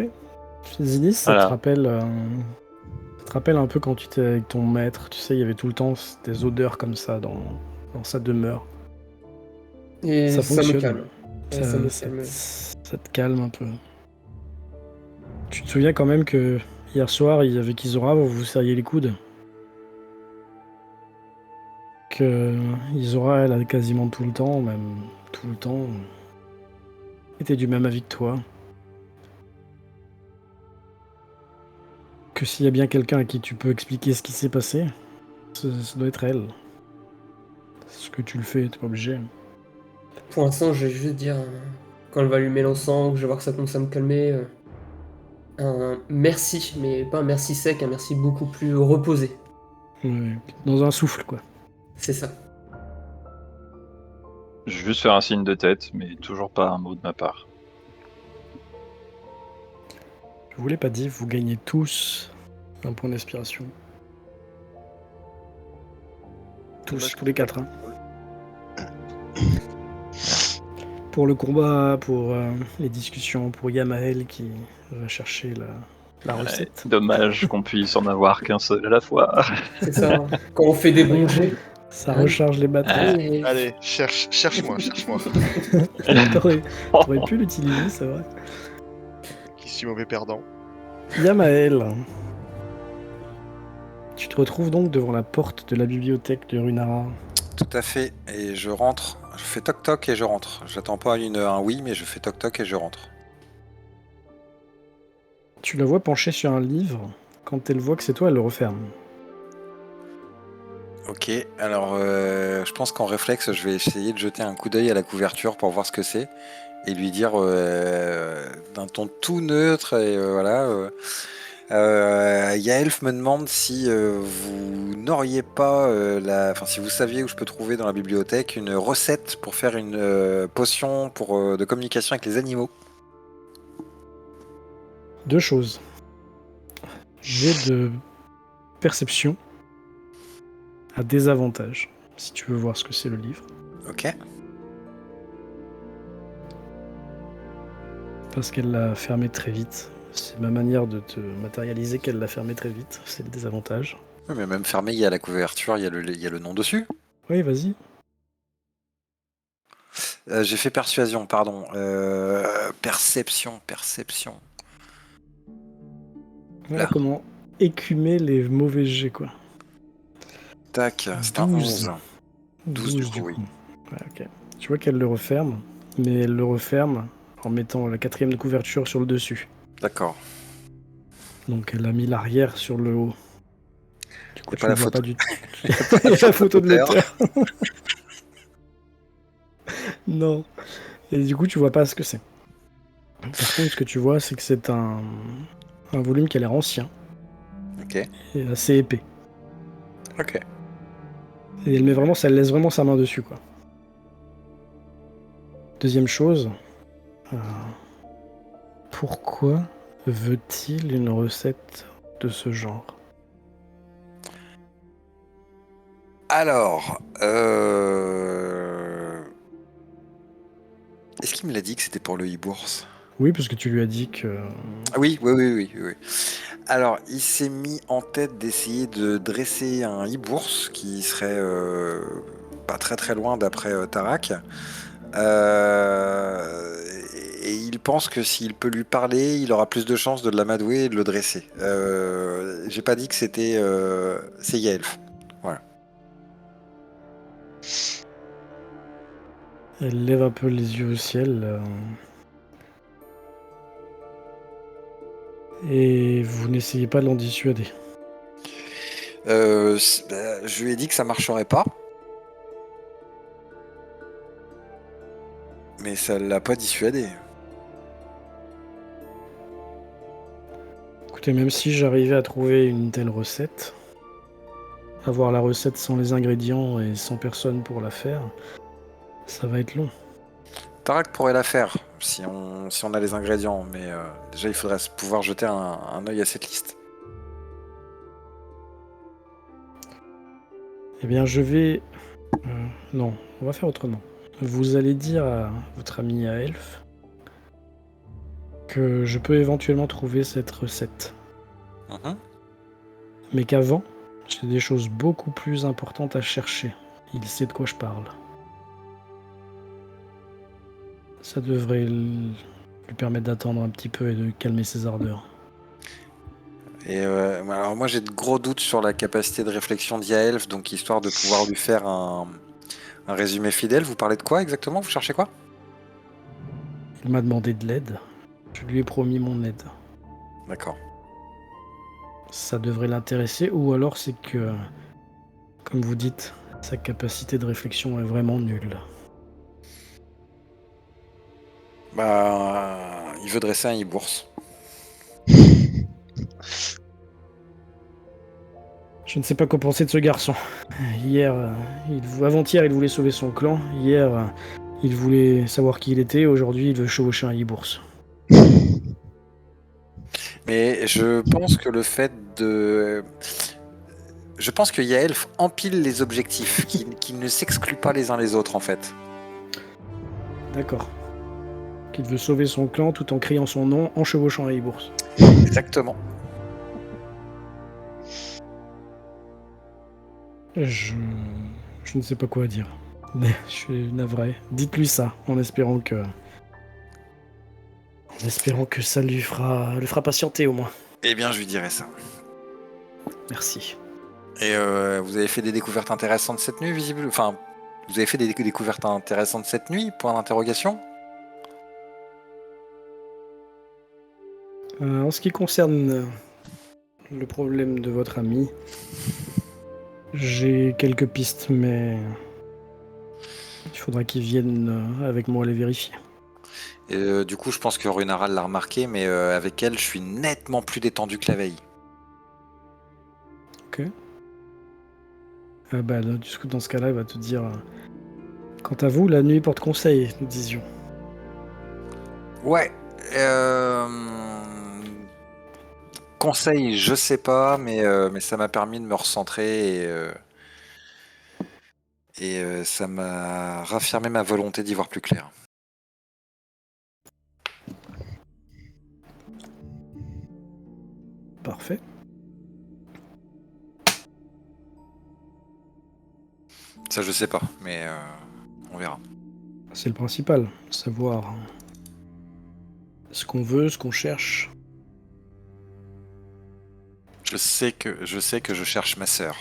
Zinis, ça Voilà. te rappelle un peu quand tu étais avec ton maître. Tu sais, il y avait tout le temps des odeurs comme ça dans sa demeure. Et Ça ça fonctionne. me calme. Ouais, ça me Ça calme. ça te calme un peu. Tu te souviens quand même que hier soir, avec Isora, vous vous serriez les coudes. Que Isora, elle a quasiment tout le temps, même tout le temps, était du même avis que toi. Que s'il y a bien quelqu'un à qui tu peux expliquer ce qui s'est passé, ça doit être elle. Ce que tu le fais, t'es pas obligé. Pour l'instant, je vais juste dire, quand elle va allumer l'encens, que je vais voir que ça commence à me calmer, un merci, mais pas un merci sec, un merci beaucoup plus reposé. Ouais, dans un souffle, quoi. C'est ça. Je vais juste faire un signe de tête, mais toujours pas un mot de ma part. Je vous l'ai pas dit, vous gagnez tous un point d'inspiration. Tous les 4. Hein. Pour le combat, pour les discussions, pour Yamael qui va chercher la recette. Dommage qu'on puisse en avoir qu'un seul à la fois. C'est ça. Quand on fait des bons jets. Ça recharge les batteries. Allez, cherche-moi. T'aurais pu l'utiliser, c'est vrai. Qui suis mauvais perdant. Yamael. Tu te retrouves donc devant la porte de la bibliothèque de Runara. Tout à fait. Et je rentre. Je fais toc toc et je rentre. J'attends pas un oui, mais je fais toc toc et je rentre. Tu la vois penchée sur un livre. Quand elle voit que c'est toi, elle le referme. Ok, alors je pense qu'en réflexe, je vais essayer de jeter un coup d'œil à la couverture pour voir ce que c'est et lui dire d'un ton tout neutre et voilà. Yaelf me demande si vous n'auriez pas enfin si vous saviez où je peux trouver dans la bibliothèque une recette pour faire une potion de communication avec les animaux. 2 choses. J'ai de perception à désavantage, si tu veux voir ce que c'est le livre. Ok. Parce qu'elle l'a fermé très vite. C'est ma manière de te matérialiser qu'elle l'a fermé très vite. C'est le désavantage. Ouais, mais même fermé, il y a la couverture, il y a le nom dessus. Oui, vas-y. J'ai fait persuasion, pardon. Perception. Voilà Là. comment écumer les mauvais jets, quoi. Tac, c'est un 11. 12 du coup, oui. Ouais, ok. Tu vois qu'elle le referme, mais elle le referme en mettant la 4e de couverture sur le dessus. D'accord. Donc elle a mis l'arrière sur le haut. Du coup, Y a tu pas ne la vois photo. pas du tout. Il y a la photo de l'auteur. Non. Et du coup, tu vois pas ce que c'est. Par contre, ce que tu vois, c'est que c'est un volume qui a l'air ancien Ok. et assez épais. Ok. Et elle laisse vraiment sa main dessus, quoi. Deuxième chose, pourquoi veut-il une recette de ce genre? Alors, est-ce qu'il me l'a dit que c'était pour le e-bourse? Oui, parce que tu lui as dit que... Ah oui. Alors, il s'est mis en tête d'essayer de dresser un e-bourse qui serait pas très très loin d'après Tarak. Et il pense que s'il peut lui parler, il aura plus de chances de l'amadouer et de le dresser. J'ai pas dit que c'était... c'est Yaelf. Voilà. Elle lève un peu les yeux au ciel. Et vous n'essayez pas de l'en dissuader. Je lui ai dit que ça marcherait pas. Mais ça l'a pas dissuadé. Écoutez, même si j'arrivais à trouver une telle recette, avoir la recette sans les ingrédients et sans personne pour la faire, ça va être long. Tarak pourrait la faire si on a les ingrédients, mais déjà il faudrait pouvoir jeter un œil à cette liste. Eh bien, je vais... non, on va faire autrement. Vous allez dire à votre ami à Elf que je peux éventuellement trouver cette recette. Mhm. Mais qu'avant, j'ai des choses beaucoup plus importantes à chercher. Il sait de quoi je parle. Ça devrait lui permettre d'attendre un petit peu et de calmer ses ardeurs. Et alors moi j'ai de gros doutes sur la capacité de réflexion d'Yaelf, donc histoire de pouvoir lui faire un résumé fidèle. Vous parlez de quoi exactement? Vous cherchez quoi? Il m'a demandé de l'aide. Je lui ai promis mon aide. D'accord. Ça devrait l'intéresser, ou alors c'est que, comme vous dites, sa capacité de réflexion est vraiment nulle. Bah, il veut dresser un e-bourse. Je ne sais pas quoi penser de ce garçon. Avant-hier, il voulait sauver son clan. Hier, il voulait savoir qui il était. Aujourd'hui, il veut chevaucher un e-bourse. Mais je pense que le fait de... Je pense que Yaelf empile les objectifs, qui ne s'excluent pas les uns les autres en fait. D'accord. Qu'il veut sauver son clan tout en criant son nom en chevauchant un e-bourse. Exactement. Je ne sais pas quoi dire. Mais je suis navré. Dites-lui ça, en espérant que ça le fera patienter au moins. Eh bien, je lui dirai ça. Merci. Et vous avez fait des découvertes intéressantes cette nuit, visible. Enfin, vous avez fait des découvertes intéressantes cette nuit, point d'interrogation. En ce qui concerne le problème de votre ami, j'ai quelques pistes, mais il faudra qu'il vienne avec moi les vérifier. Et du coup, je pense que Runara l'a remarqué, mais avec elle, je suis nettement plus détendu que la veille. Ok. Bah, là, du coup, dans ce cas-là, il va te dire quant à vous, la nuit porte conseil, nous disions. Ouais. Conseil, je sais pas, mais ça m'a permis de me recentrer et ça m'a raffirmé ma volonté d'y voir plus clair. Parfait. Ça, je sais pas, mais on verra. C'est le principal, savoir ce qu'on veut, ce qu'on cherche. Je sais que je cherche ma sœur.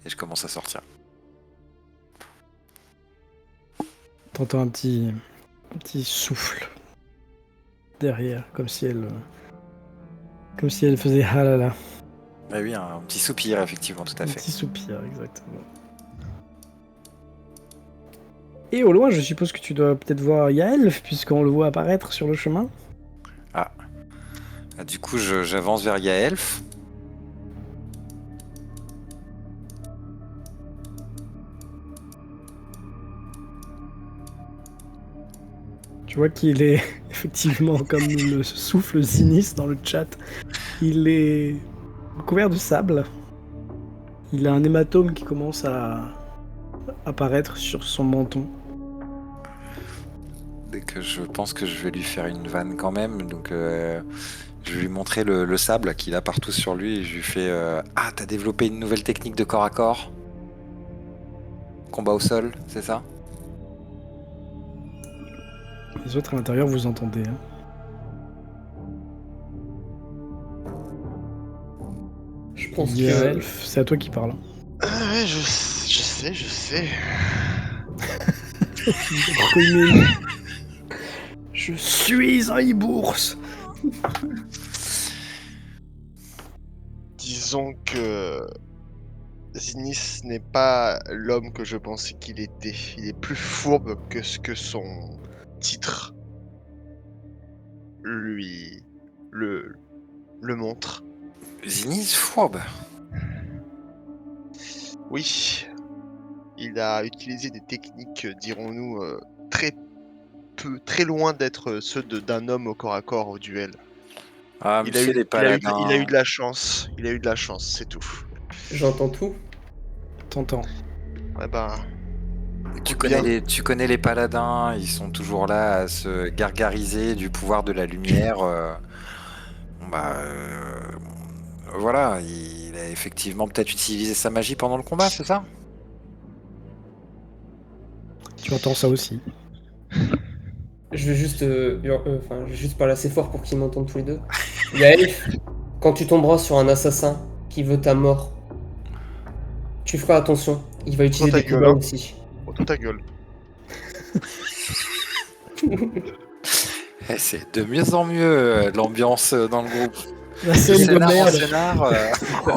Et je commence à sortir. T'entends un petit souffle derrière, comme si elle faisait ah là là. Ah oui, un petit soupir, effectivement, tout à Un fait. petit soupir, exactement. Et au loin, je suppose que tu dois peut-être voir Yaelf, puisqu'on le voit apparaître sur le chemin. Ah, du coup, j'avance vers Yaelf. Tu vois qu'il est effectivement comme le souffle Zinis dans le chat. Il est couvert de sable. Il a un hématome qui commence à apparaître sur son menton. Dès que je pense que je vais lui faire une vanne quand même, donc je vais lui montrer le sable qu'il a partout sur lui et je lui fais ah, t'as développé une nouvelle technique de corps à corps? Combat au sol, c'est ça? Les autres à l'intérieur, vous entendez. Hein. Je pense Yaelf, c'est à toi qui parle. Ah ouais, je sais. Je suis un hibours. Disons que Zinis n'est pas l'homme que je pensais qu'il était. Il est plus fourbe que ce que son titre lui le montre. Zinis fourbe. Oui, il a utilisé des techniques, dirons-nous, très loin d'être ceux d'un homme au corps à corps au duel. Ah, Il a eu de la chance. Il a eu de la chance, c'est tout. j'entends tout. T'entends. Ouais ben, Tu bien. connais les paladins, ils sont toujours là à se gargariser du pouvoir de la lumière. Voilà, il a effectivement peut-être utilisé sa magie pendant le combat, c'est ça? Tu entends ça aussi. Je vais juste, je vais juste parler assez fort pour qu'ils m'entendent tous les deux. Yaelf, quand tu tomberas sur un assassin qui veut ta mort, tu feras attention. Il va utiliser ta des gueule, combats hein. aussi. Retourne ta gueule. C'est de mieux en mieux l'ambiance dans le groupe. La scène de Scénar en merde. scénar,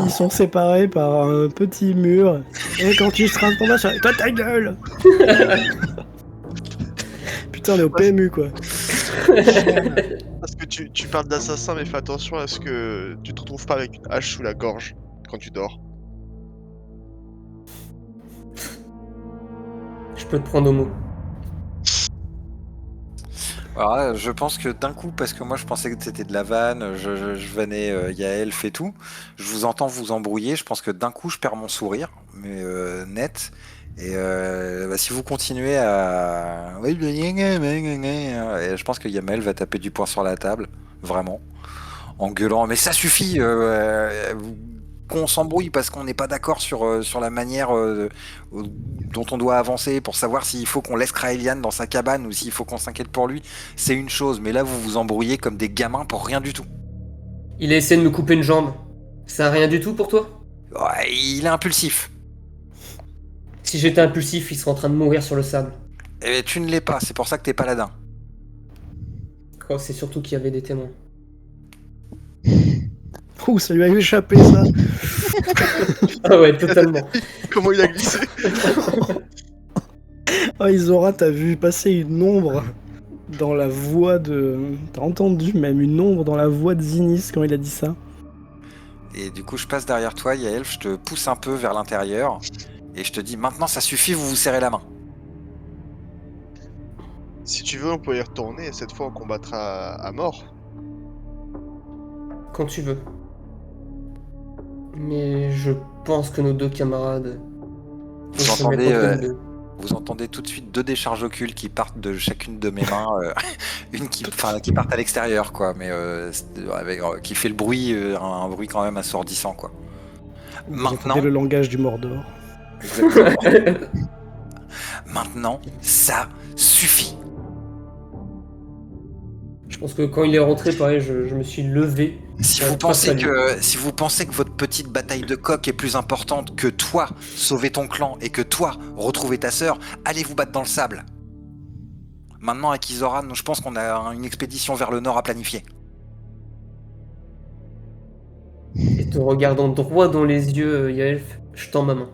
Ils sont séparés par un petit mur. Et quand tu seras en combat, ça... Toi ta gueule. Putain, on est au PMU quoi. Parce que tu parles d'assassin, mais fais attention à ce que tu te retrouves pas avec une hache sous la gorge quand tu dors. Je peux te prendre au mot. alors, je pense que d'un coup, parce que moi je pensais que c'était de la vanne, je vannais Yaelf et tout, je vous entends vous embrouiller, je pense que d'un coup je perds mon sourire, mais net. Et si vous continuez à... et je pense que Yamael va taper du poing sur la table, vraiment, en gueulant, mais ça suffit qu'on s'embrouille parce qu'on n'est pas d'accord sur la manière dont on doit avancer pour savoir s'il faut qu'on laisse Kraelian dans sa cabane ou s'il faut qu'on s'inquiète pour lui, c'est une chose, mais là vous vous embrouillez comme des gamins pour rien du tout. Il a essayé de me couper une jambe. Ça a rien du tout pour toi? Ouais, il est impulsif. Si j'étais impulsif, il serait en train de mourir sur le sable. Et tu ne l'es pas, c'est pour ça que t'es paladin. Oh, c'est surtout qu'il y avait des témoins. Ouh, ça lui a échappé ça. Ah ouais, totalement. Comment il a glissé? Oh, Isora, t'as vu passer une ombre dans la voix de... T'as entendu même une ombre dans la voix de Zinnis quand il a dit ça. Et du coup, je passe derrière toi, Yael, je te pousse un peu vers l'intérieur et je te dis maintenant ça suffit, vous vous serrez la main. Si tu veux, on peut y retourner et cette fois on combattra à mort. Quand tu veux. Mais je pense que nos deux camarades... Vous vont se mettre entendez, entre nous deux. vous entendez tout de suite 2 décharges occultes qui partent de chacune de mes mains, une qui partent à l'extérieur, quoi, mais qui fait le bruit, un bruit quand même assourdissant, quoi. Vous Maintenant, entendez le langage du Mordor. exactement. Maintenant, ça suffit. Je pense que quand il est rentré, pareil, je me suis levé. Si Ouais, vous pas pensez salut. que votre petite bataille de coq est plus importante que toi sauver ton clan et que toi retrouver ta sœur, allez vous battre dans le sable. Maintenant avec Isoran, je pense qu'on a une expédition vers le nord à planifier. Et te regardant droit dans les yeux, Yaelf, je tends ma main.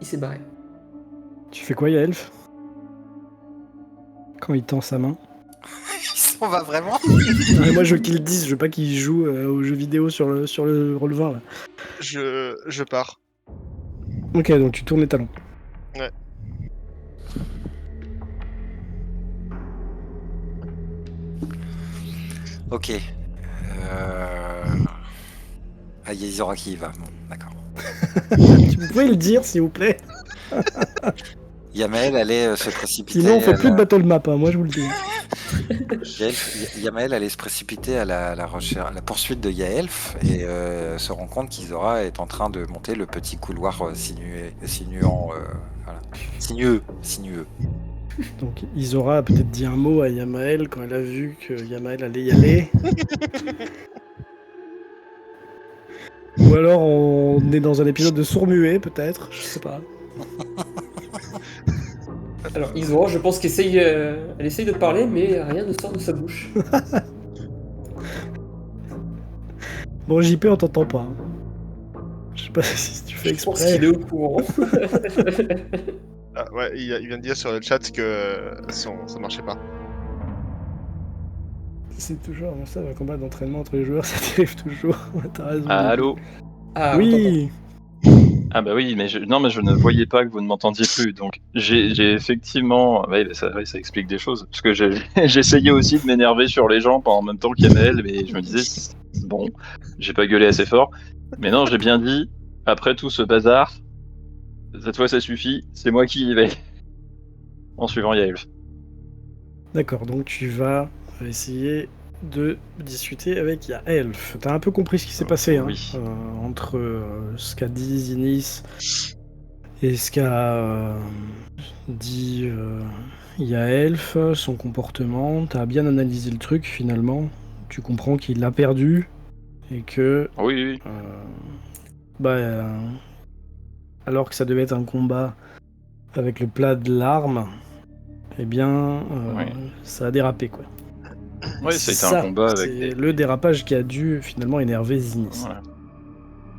Il s'est barré. Tu fais quoi, Yaelf? Quand il tend sa main. Il s'en va vraiment? Non, mais moi, je veux qu'il le dise, je veux pas qu'il joue aux jeux vidéo sur le Roll20, là. Je pars. Ok, donc tu tournes les talons. Ouais. Ok. Ah, il y a Isora qui y va. Bon, d'accord. Vous pouvez le dire, s'il vous plaît? Yamael allait se précipiter. Sinon, on fait à plus de battle map, hein, moi je vous le dis. Yamael allait se précipiter à la poursuite de Yaelf et se rend compte qu'Isora est en train de monter le petit couloir sinuant. Voilà. Sinueux. Donc Isora a peut-être dit un mot à Yamael quand elle a vu que Yamael allait y aller. Ou alors on est dans un épisode de sourd-muet, peut-être, je sais pas. Alors, Isora, je pense qu'elle essaye de parler, mais rien ne sort de sa bouche. Bon, JP, on t'entend pas. Je sais pas si tu fais Je pense exprès. qu'il est au courant. Ah, ouais, il vient de dire sur le chat que ça marchait pas. C'est toujours ça, un combat d'entraînement entre les joueurs, ça dérive toujours. T'as raison. Allô? Ah, Oui. Ah bah oui, mais je ne voyais pas que vous ne m'entendiez plus, donc j'ai effectivement... Ouais, ça explique des choses, parce que j'essayais aussi de m'énerver sur les gens en même temps qu'Yamael, mais je me disais, bon, j'ai pas gueulé assez fort, mais non, j'ai bien dit, après tout ce bazar, cette fois ça suffit, c'est moi qui y vais, en suivant Yael. D'accord, donc tu vas essayer de discuter avec Yaelf. T'as un peu compris ce qui s'est passé oui. entre ce qu'a dit Zinnis et ce qu'a dit Yaelf, son comportement. T'as bien analysé le truc finalement. Tu comprends qu'il l'a perdu et que Oui. alors que ça devait être un combat avec le plat de l'arme, eh bien Oui. ça a dérapé quoi. Oui, ça a été un combat avec c'est le dérapage qui a dû finalement énerver Zinnis. Voilà.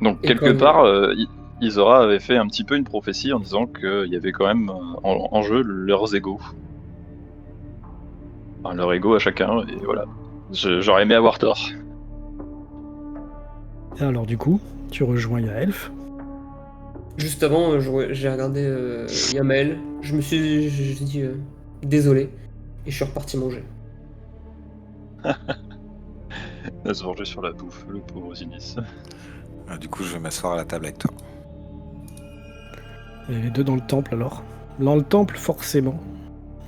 Donc, Et quelque quand- part, Isora avait fait un petit peu une prophétie en disant qu'il y avait quand même en jeu leurs égos. Enfin, leur ego à chacun, et voilà. J'aurais aimé avoir tort. Et alors du coup, tu rejoins Yaelf. Juste avant, j'ai regardé Yamael. J'ai dit désolé. Et je suis reparti manger. À se venger sur la bouffe, le pauvre Zinnis. Du coup, je vais m'asseoir à la table avec toi. Et les deux dans le temple alors. Dans le temple, forcément,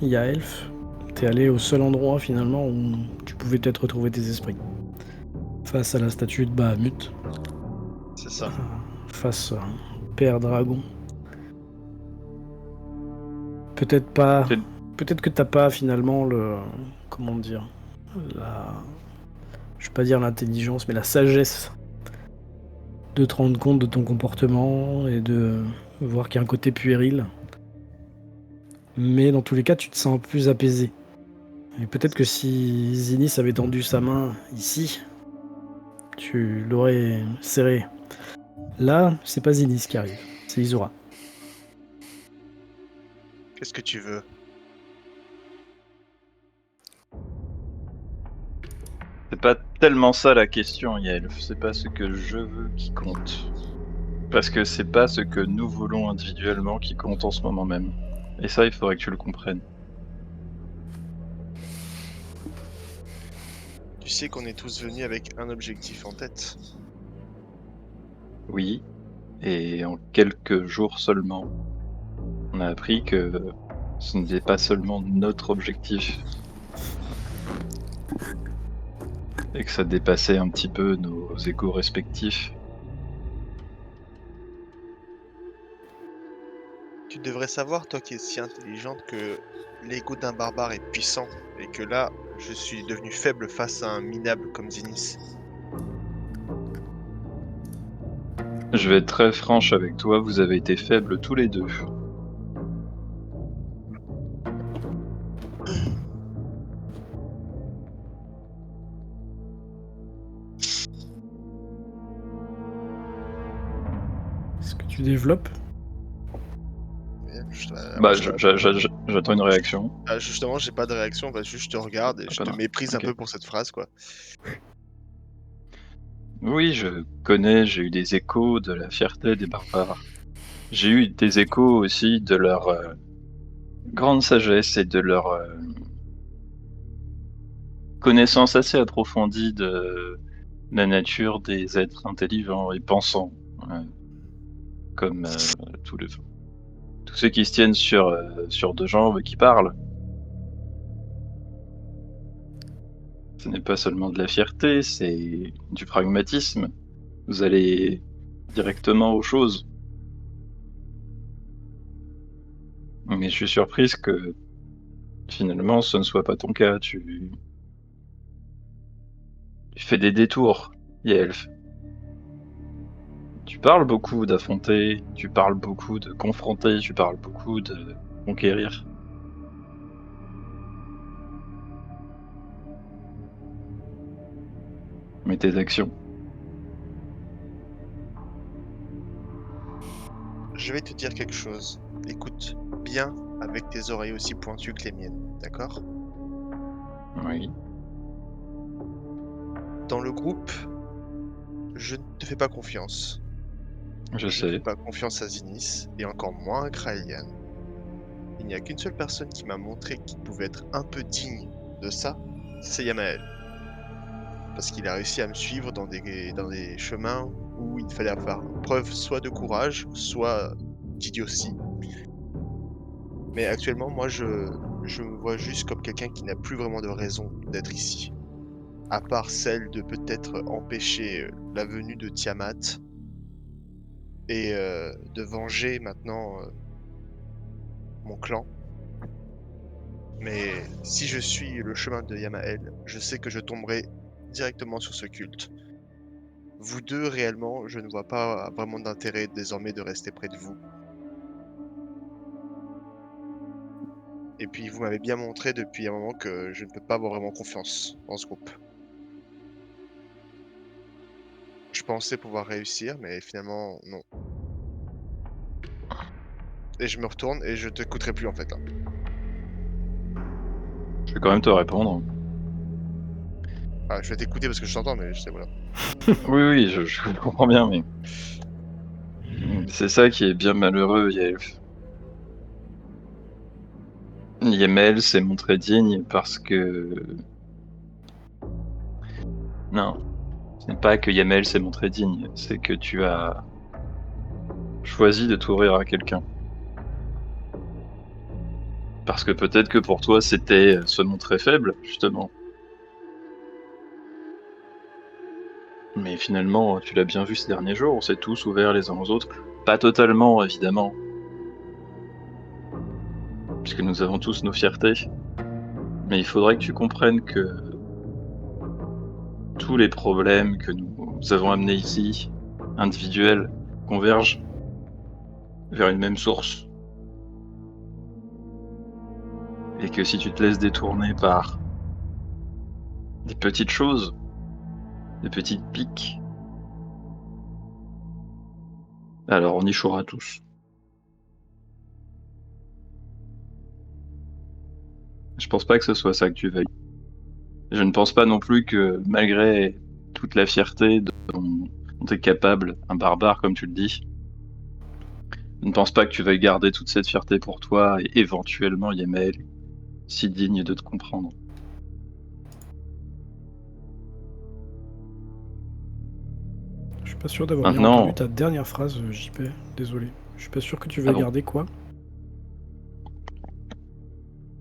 Yaelf, t'es allé au seul endroit finalement où tu pouvais peut-être retrouver tes esprits. Face à la statue de Bahamut, C'est ça. face à Père Dragon. Peut-être pas. C'est- Peut-être que t'as pas finalement le. Comment dire. Je vais pas dire l'intelligence, mais la sagesse de te rendre compte de ton comportement et de voir qu'il y a un côté puéril. Mais dans tous les cas, tu te sens plus apaisé. Et peut-être que si Zinnis avait tendu sa main ici, tu l'aurais serré. Là, c'est pas Zinnis qui arrive. C'est Isora. Qu'est-ce que tu veux? C'est pas tellement ça la question, Yaelf. C'est pas ce que je veux qui compte. Parce que c'est pas ce que nous voulons individuellement qui compte en ce moment même. Et ça, il faudrait que tu le comprennes. Tu sais qu'on est tous venus avec un objectif en tête. Oui, et en quelques jours seulement, on a appris que ce n'était pas seulement notre objectif. Et que ça dépassait un petit peu nos égos respectifs. Tu devrais savoir, toi qui es si intelligente, que l'ego d'un barbare est puissant et que là, je suis devenu faible face à un minable comme Zinnis. Je vais être très franche avec toi, vous avez été faibles tous les deux. Est-ce que tu développes? Bah, j'attends une réaction. Justement, j'ai pas de réaction, bah, juste je te regarde et je te pardon. méprise Ok. un peu pour cette phrase, quoi. Oui, je connais, j'ai eu des échos de la fierté des barbares. J'ai eu des échos aussi de leur grande sagesse et de leur connaissance assez approfondie de la nature des êtres intelligents et pensants, comme tous ceux qui se tiennent sur deux jambes et qui parlent. Ce n'est pas seulement de la fierté, c'est du pragmatisme. Vous allez directement aux choses. Mais je suis surprise que finalement ce ne soit pas ton cas. Tu fais des détours, Yelf. Tu parles beaucoup d'affronter, tu parles beaucoup de confronter, tu parles beaucoup de conquérir. Mais tes actions, Je vais te dire quelque chose. Écoute bien avec tes oreilles aussi pointues que les miennes, d'accord? oui, Dans le groupe, je ne te fais pas confiance. je Je ne fais sais. pas confiance à Zinnis et encore moins à Kraelian. Il n'y a qu'une seule personne qui m'a montré qu'il pouvait être un peu digne de ça, c'est Yamael. Parce qu'il a réussi à me suivre dans des chemins où il fallait faire preuve soit de courage, soit d'idiotie. Mais actuellement, moi, je me vois juste comme quelqu'un qui n'a plus vraiment de raison d'être ici. À part celle de peut-être empêcher la venue de Tiamat et de venger maintenant mon clan. Mais si je suis le chemin de Yamael, je sais que je tomberai directement sur ce culte. Vous deux, réellement, je ne vois pas vraiment d'intérêt désormais de rester près de vous. Et puis vous m'avez bien montré depuis un moment que je ne peux pas avoir vraiment confiance dans ce groupe. Je pensais pouvoir réussir, mais finalement, non. Et je me retourne et je t'écouterai plus en fait là. Je vais quand même te répondre. Enfin, je vais t'écouter parce que je t'entends, mais je sais, voilà. Oui, oui, je comprends bien, mais c'est ça qui est bien malheureux, Yelf. Yemel s'est montré digne parce que... Non, ce n'est pas que Yemel s'est montré digne, c'est que tu as choisi de t'ouvrir à quelqu'un. Parce que peut-être que pour toi, c'était se montrer faible, justement. Mais finalement, tu l'as bien vu ces derniers jours, on s'est tous ouverts les uns aux autres. Pas totalement, évidemment. Puisque nous avons tous nos fiertés. Mais il faudrait que tu comprennes que tous les problèmes que nous avons amenés ici, individuels, convergent vers une même source. Et que si tu te laisses détourner par des petites choses, des petites piques, Alors on échouera tous. Je pense pas que ce soit ça que tu veuilles. Je ne pense pas non plus que, malgré toute la fierté dont t'es capable, un barbare comme tu le dis, je ne pense pas que tu veuilles garder toute cette fierté pour toi et éventuellement Yamael, si digne de te comprendre. Je suis pas sûr d'avoir bien Maintenant- entendu ta dernière phrase, JP. Désolé. Je suis pas sûr que tu veux Ah bon garder quoi.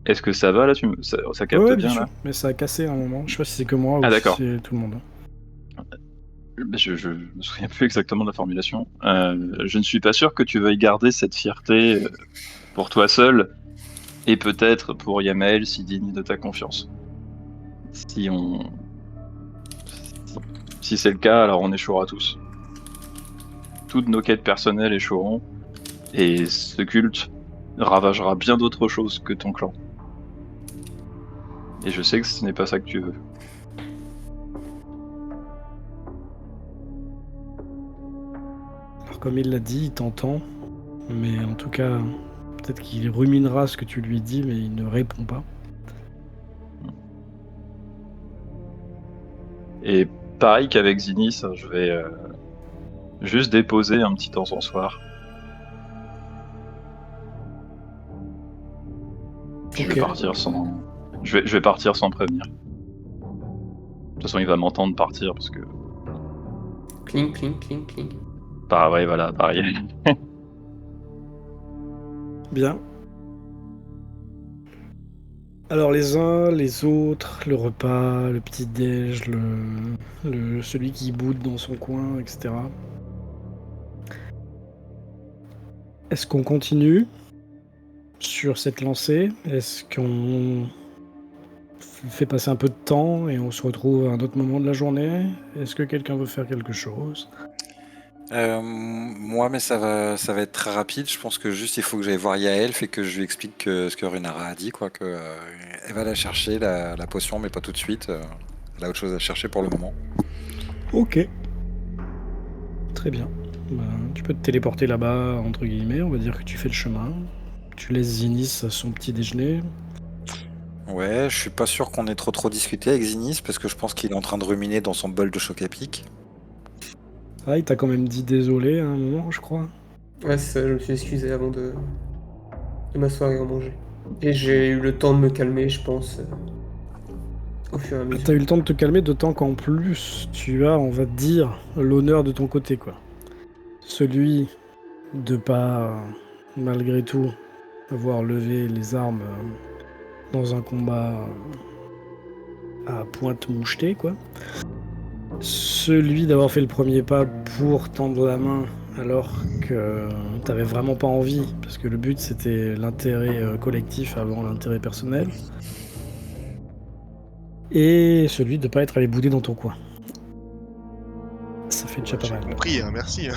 Est-ce que ça va là ça capte Ouais, bien sûr. là Mais ça a cassé à un moment. Je sais pas si c'est que moi ou Ah si d'accord. c'est tout le monde. Je me souviens plus exactement de la formulation. Je ne suis pas sûr que tu veuilles garder cette fierté pour toi seul et peut-être pour Yamael si digne de ta confiance. Si c'est le cas, alors on échouera tous. Toutes nos quêtes personnelles échoueront et ce culte ravagera bien d'autres choses que ton clan. Et je sais que ce n'est pas ça que tu veux. Alors, comme il l'a dit, il t'entend. Mais en tout cas, peut-être qu'il ruminera ce que tu lui dis, mais il ne répond pas. Et pareil qu'avec Zinis, je vais juste déposer un petit encensoir. Je vais Ok. partir sans. Je vais partir sans prévenir. De toute façon, il va m'entendre partir parce que. Cling, cling, cling, cling. Ouais, voilà, pareil. Bien. Alors les uns, les autres, le repas, le petit-déj, celui qui boude dans son coin, etc. Est-ce qu'on continue sur cette lancée? Est-ce qu'on fait passer un peu de temps et on se retrouve à un autre moment de la journée? Est-ce que quelqu'un veut faire quelque chose? Moi, mais ça va être très rapide. Je pense que juste il faut que j'aille voir Yael et que je lui explique ce que Runara a dit, quoi, que elle va la chercher la potion, mais pas tout de suite. Elle a autre chose à chercher pour le moment. Ok. Très bien. Bah, tu peux te téléporter là-bas, entre guillemets, on va dire que tu fais le chemin. Tu laisses Zinis à son petit déjeuner. Ouais, je suis pas sûr qu'on ait trop discuté avec Zinis parce que je pense qu'il est en train de ruminer dans son bol de choc à pic. Ah, il t'a quand même dit désolé à un moment, je crois. Ouais, c'est ça, je me suis excusé avant de m'asseoir et en manger. Et j'ai eu le temps de me calmer, je pense, au fur et à mesure. T'as eu le temps de te calmer, d'autant qu'en plus, tu as, on va te dire, l'honneur de ton côté, quoi. Celui de pas, malgré tout, avoir levé les armes dans un combat à pointe mouchetée, quoi. Celui d'avoir fait le premier pas pour tendre la main alors que t'avais vraiment pas envie, parce que le but c'était l'intérêt collectif avant l'intérêt personnel. Et celui de pas être allé bouder dans ton coin. Ça fait déjà pas J'ai mal. compris, hein, merci.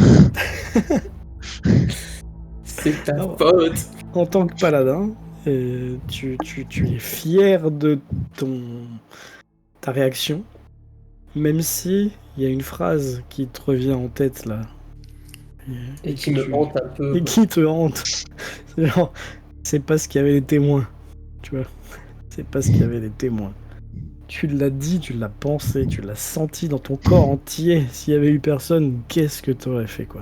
C'est ta Ah, faute. En tant que paladin, tu es fier de ta réaction, même si il y a une phrase qui te revient en tête là. Et qui que me hante un peu. Et qui te hante. C'est genre, c'est parce qu'il y avait des témoins. Tu vois, c'est parce qu'il y avait des témoins. Tu l'as dit, tu l'as pensé, tu l'as senti dans ton corps entier. S'il y avait eu personne, qu'est-ce que t'aurais fait, quoi?